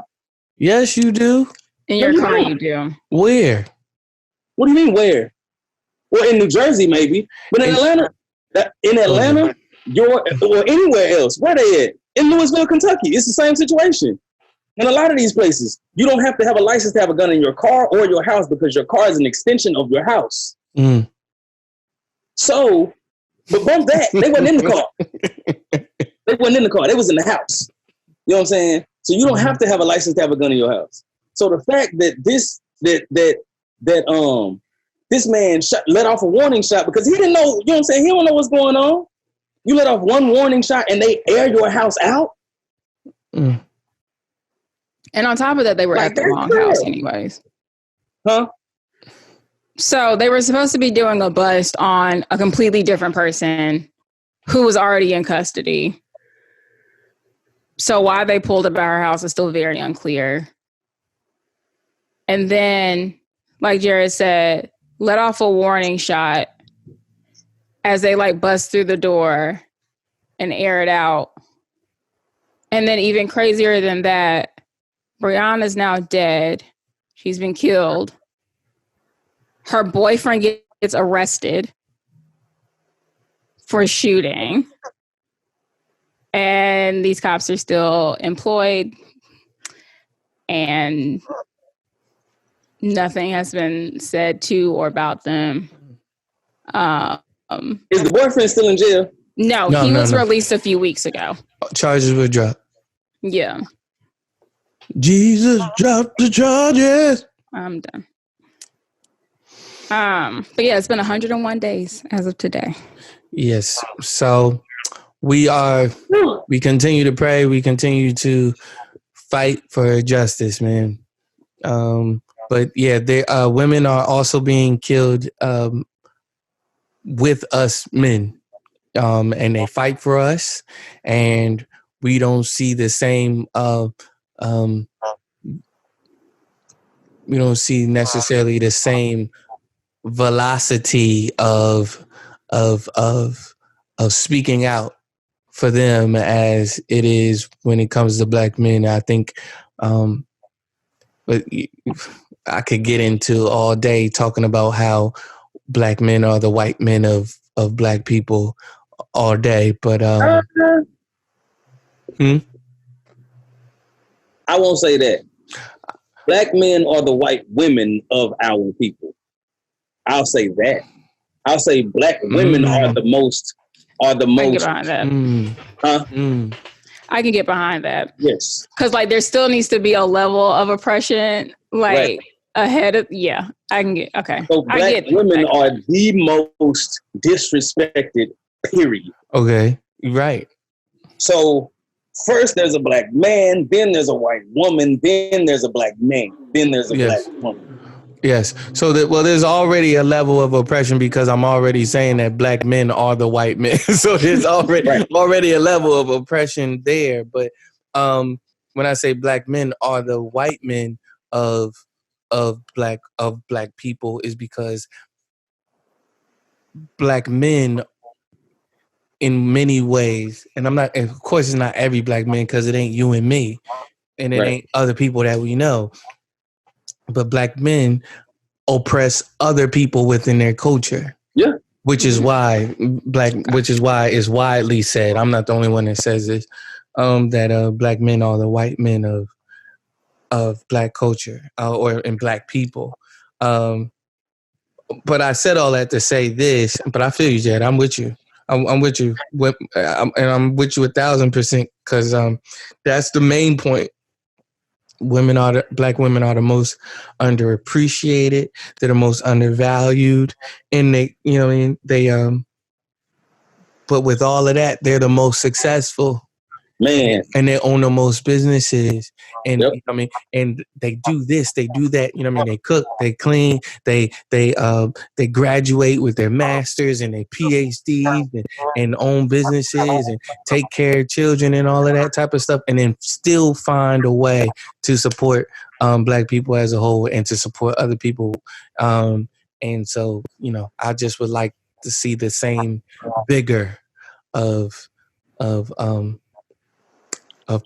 Yes, you do. In your car, you do. Where? What do you mean where? Well, in New Jersey, maybe, but in Atlanta, or anywhere else, where they at? In Louisville, Kentucky, it's the same situation. In a lot of these places, you don't have to have a license to have a gun in your car or your house because your car is an extension of your house. So, but bump that, they wasn't in the car. They wasn't in the car. They was in the house. You know what I'm saying? So you don't have to have a license to have a gun in your house. So the fact that this man let off a warning shot because he didn't know, you know what I'm saying? He don't know what's going on. You let off one warning shot and they air your house out. And on top of that, they were at the wrong house anyways. So they were supposed to be doing a bust on a completely different person who was already in custody. So why they pulled up at our house is still very unclear. And then, like Jared said, let off a warning shot as they bust through the door and air it out. And then even crazier than that, Breonna's now dead. She's been killed. Her boyfriend gets arrested for shooting. And these cops are still employed. And nothing has been said to or about them. Is the boyfriend still in jail? No, he was released a few weeks ago. Charges were dropped. Yeah. Jesus dropped the charges. I'm done. But yeah, it's been 101 days as of today. Yes. So we continue to pray. We continue to fight for justice, man. But yeah, women are also being killed with us men, and they fight for us, and we don't see the same. We don't see necessarily the same velocity of speaking out for them as it is when it comes to black men. I think, but I could get into all day talking about how black men are the white men of black people all day, but I won't say that. Black men are the white women of our people. I'll say that. I'll say black women are the most. I can get behind that. I can get behind that. Yes. Because there still needs to be a level of oppression ahead of, I can get, okay. So black women are the most disrespected, period. Okay, right. So first there's a black man, then there's a white woman, then there's a black man, then there's a black woman. Yes. So there's already a level of oppression because I'm already saying that black men are the white men. So there's already a level of oppression there. But when I say black men are the white men of black people, is because black men in many ways, and of course it's not every black man because it ain't you and me and it ain't other people that we know. But black men oppress other people within their culture. Yeah. Which is why it's widely said. I'm not the only one that says this. that black men are the white men of black culture or in black people. But I said all that to say this. But I feel you, Jed. I'm with you. I'm with you, and I'm with you 1,000% because that's the main point. Black women are the most underappreciated. They're the most undervalued, and they, you know, what I mean, they But with all of that, they're the most successful. Man. And they own the most businesses. And yep. You know what I mean, and they do this, they do that, you know what I mean? They cook, they clean, they graduate with their masters and their PhDs and own businesses and take care of children and all of that type of stuff, and then still find a way to support black people as a whole and to support other people. And so, you know, I just would like to see the same vigor of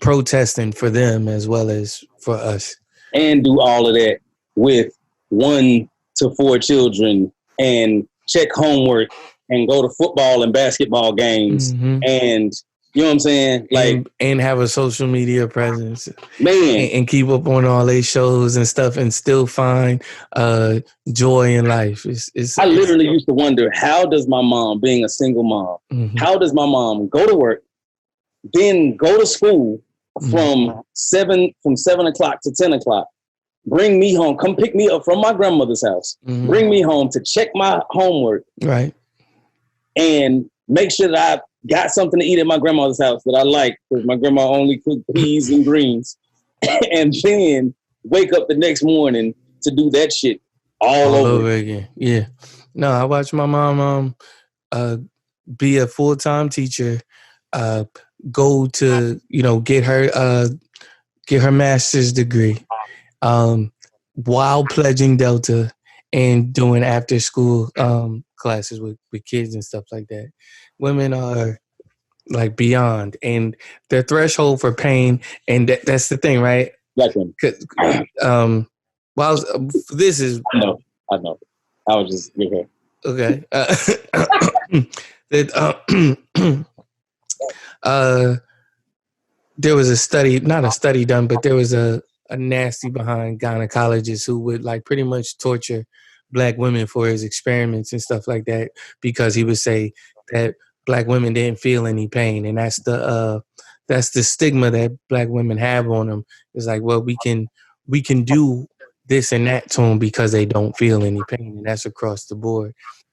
protesting for them as well as for us. And do all of that with 1 to 4 children and check homework and go to football and basketball games and you know what I'm saying? Like and have a social media presence. Man. And keep up on all these shows and stuff and still find joy in life. I literally used to wonder, how does my mom, being a single mom, how does my mom go to work, then go to school from 7 o'clock to 10 o'clock, bring me home, come pick me up from my grandmother's house, bring me home to check my homework, right, and make sure that I got something to eat at my grandmother's house that I like, because my grandma only cooked peas and greens, and then wake up the next morning to do that shit all over again. Yeah. No, I watched my mom be a full-time teacher, go to, you know, get her master's degree, while pledging Delta and doing after school classes with kids and stuff like that. Women are like beyond, and their threshold for pain, and that's the thing, right? Black women. This is. I know. I was just okay. There was a study, not a study done, but there was a nasty behind gynecologist who would like pretty much torture black women for his experiments and stuff like that, because he would say that black women didn't feel any pain, and that's the stigma that black women have on them. It's like, well, we can do this and that to them because they don't feel any pain, and that's across the board.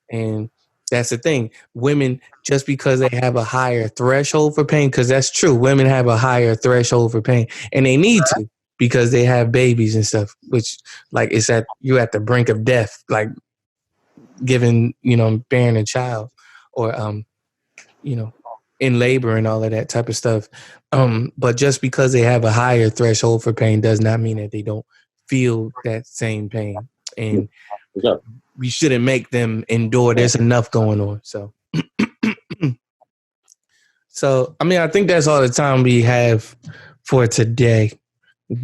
And that's the thing. Women, just because they have a higher threshold for pain, because that's true, women have a higher threshold for pain, and they need to, because they have babies and stuff, which like you're at the brink of death, like bearing a child, or in labor and all of that type of stuff. But just because they have a higher threshold for pain does not mean that they don't feel that same pain. And we shouldn't make them endure. There's enough going on. So, I mean, I think that's all the time we have for today.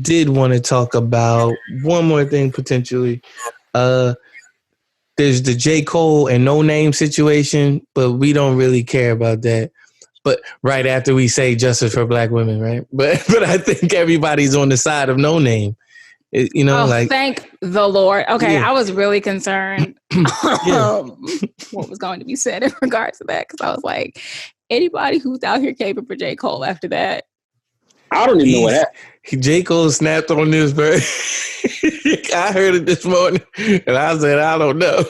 Did want to talk about one more thing potentially. There's the J. Cole and No Name situation, but we don't really care about that. But right after we say justice for black women, right? But I think everybody's on the side of No Name. Thank the Lord. Okay, yeah. I was really concerned what was going to be said in regards to that, because I was like, anybody who's out here caping for J. Cole after that. I don't even know what happened. J. Cole snapped on this, bro. I heard it this morning, and I said, I don't know.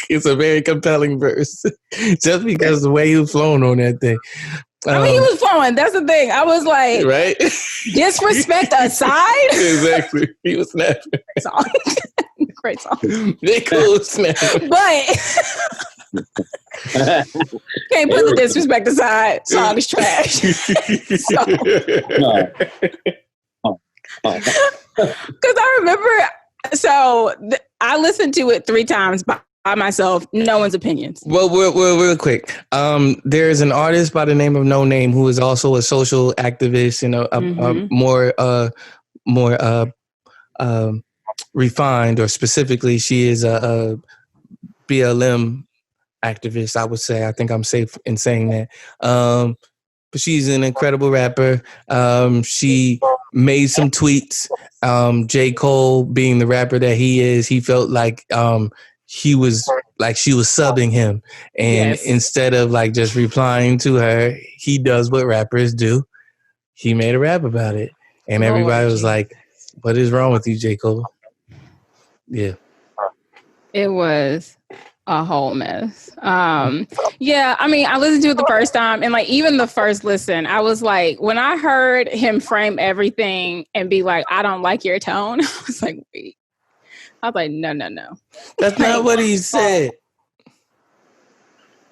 It's a very compelling verse, just because the way he was flowing on that thing. I mean, he was flowing. That's the thing. I was like, right? Disrespect aside. Exactly. He was snapping. Great song. J. Cole snapping. But can't put the disrespect aside. Song is trash. Because I remember, I listened to it 3 times by myself, no one's opinions. Well, real quick. There's an artist by the name of No Name who is also a social activist and a more refined, or specifically, she is a BLM activist. I would say. I think I'm safe in saying that. she's an incredible rapper. She made some tweets. J. Cole, being the rapper that he is, he felt like she was subbing him, and instead of like just replying to her, he does what rappers do. He made a rap about it, and everybody was like, "What is wrong with you, J. Cole?" Yeah, it was a whole mess. Yeah, I mean, I listened to it the first time, and like even the first listen, I was like, when I heard him frame everything and be like, "I don't like your tone," I was like, wait. I was like, no. That's not what he said.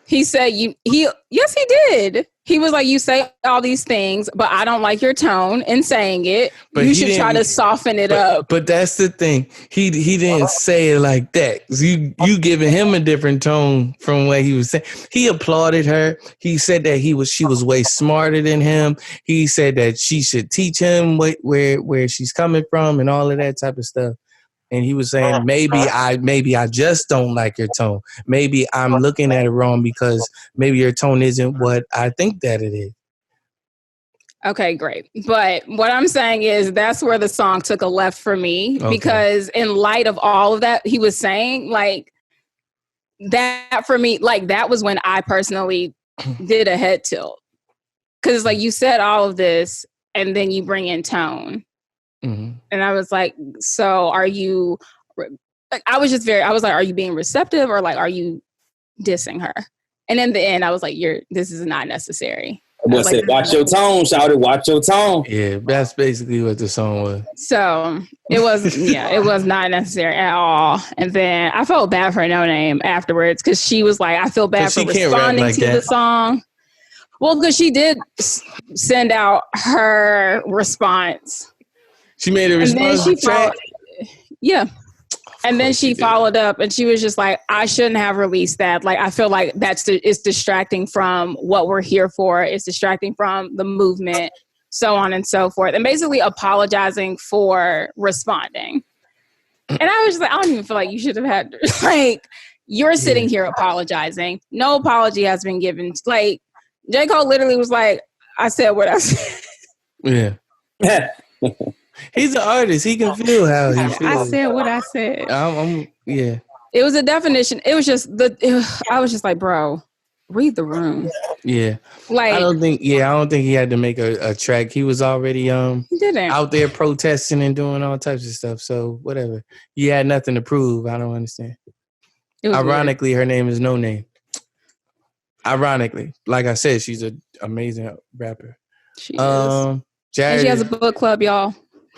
He said yes, he did. He was like, you say all these things, but I don't like your tone in saying it. But you should try to soften it up. But that's the thing. He didn't say it like that. You giving him a different tone from what he was saying. He applauded her. He said that she was way smarter than him. He said that she should teach him where she's coming from and all of that type of stuff. And he was saying, maybe I just don't like your tone. Maybe I'm looking at it wrong because maybe your tone isn't what I think that it is. Okay, great. But what I'm saying is that's where the song took a left for me, because in light of all of that he was saying, like that for me, like that was when I personally did a head tilt. Because like you said all of this and then you bring in tone. Mm-hmm. And I was like, so are you, like, I was like, are you being receptive or like, are you dissing her? And in the end, I was like, this is not necessary. What said, watch your tone, shouted, watch your tone. Yeah, that's basically what the song was. So it was, it was not necessary at all. And then I felt bad for No Name afterwards because she was like, I feel bad for responding to the song. Well, because she did send out her response. She made a response track? Yeah. And then she followed up and she was just like, I shouldn't have released that. Like, I feel like it's distracting from what we're here for. It's distracting from the movement, so on and so forth. And basically apologizing for responding. And I was just like, I don't even feel like you should have had, like, you're sitting here apologizing. No apology has been given. Like, J. Cole literally was like, I said what I said. Yeah. He's an artist. He can feel how he feels. I said what I said. Yeah. It was a definition. It was just I was just like, bro, read the room. Yeah. Like, I don't think he had to make a track. He was already he didn't. out there protesting and doing all types of stuff. So whatever. He had nothing to prove. I don't understand. Ironically, weird. Her name is No Name. Ironically, like I said, she's an amazing rapper. She is. Jared, and she has a book club, y'all.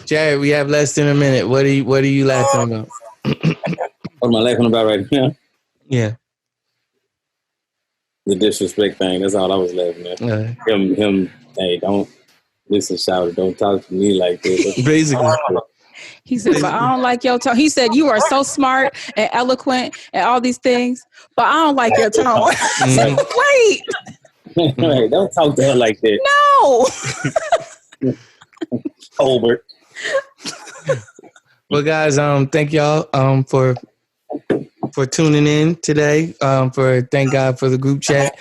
Jared, we have less than a minute. What are you laughing about? What am I laughing about right now? Yeah. The disrespect thing. That's all I was laughing at. Him. Hey, don't listen, shout. Don't talk to me like this. Basically. He said, but I don't like your tone. He said, you are so smart and eloquent and all these things, but I don't like your tone. Wait. Hey, don't talk to her like that. No. Colbert. Well, guys, thank y'all for tuning in today. Thank God for the group chat.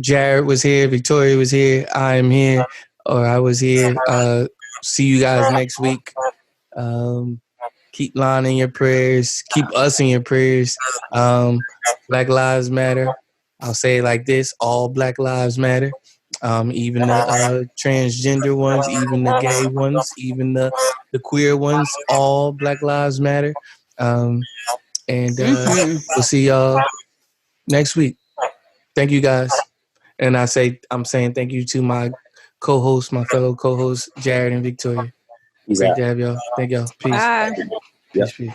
Jared was here, Victoria was here, I am here, or I was here. See you guys next week. Keep Lon in your prayers. Keep us in your prayers. Black Lives Matter. I'll say it like this: all Black Lives Matter. Even the transgender ones, even the gay ones, even the queer ones, all Black Lives Matter. And we'll see y'all next week. Thank you guys. And I'm saying thank you to my co-hosts, my fellow co-hosts, Jared and Victoria. Great to have y'all. Thank y'all. Peace. Bye. Peace.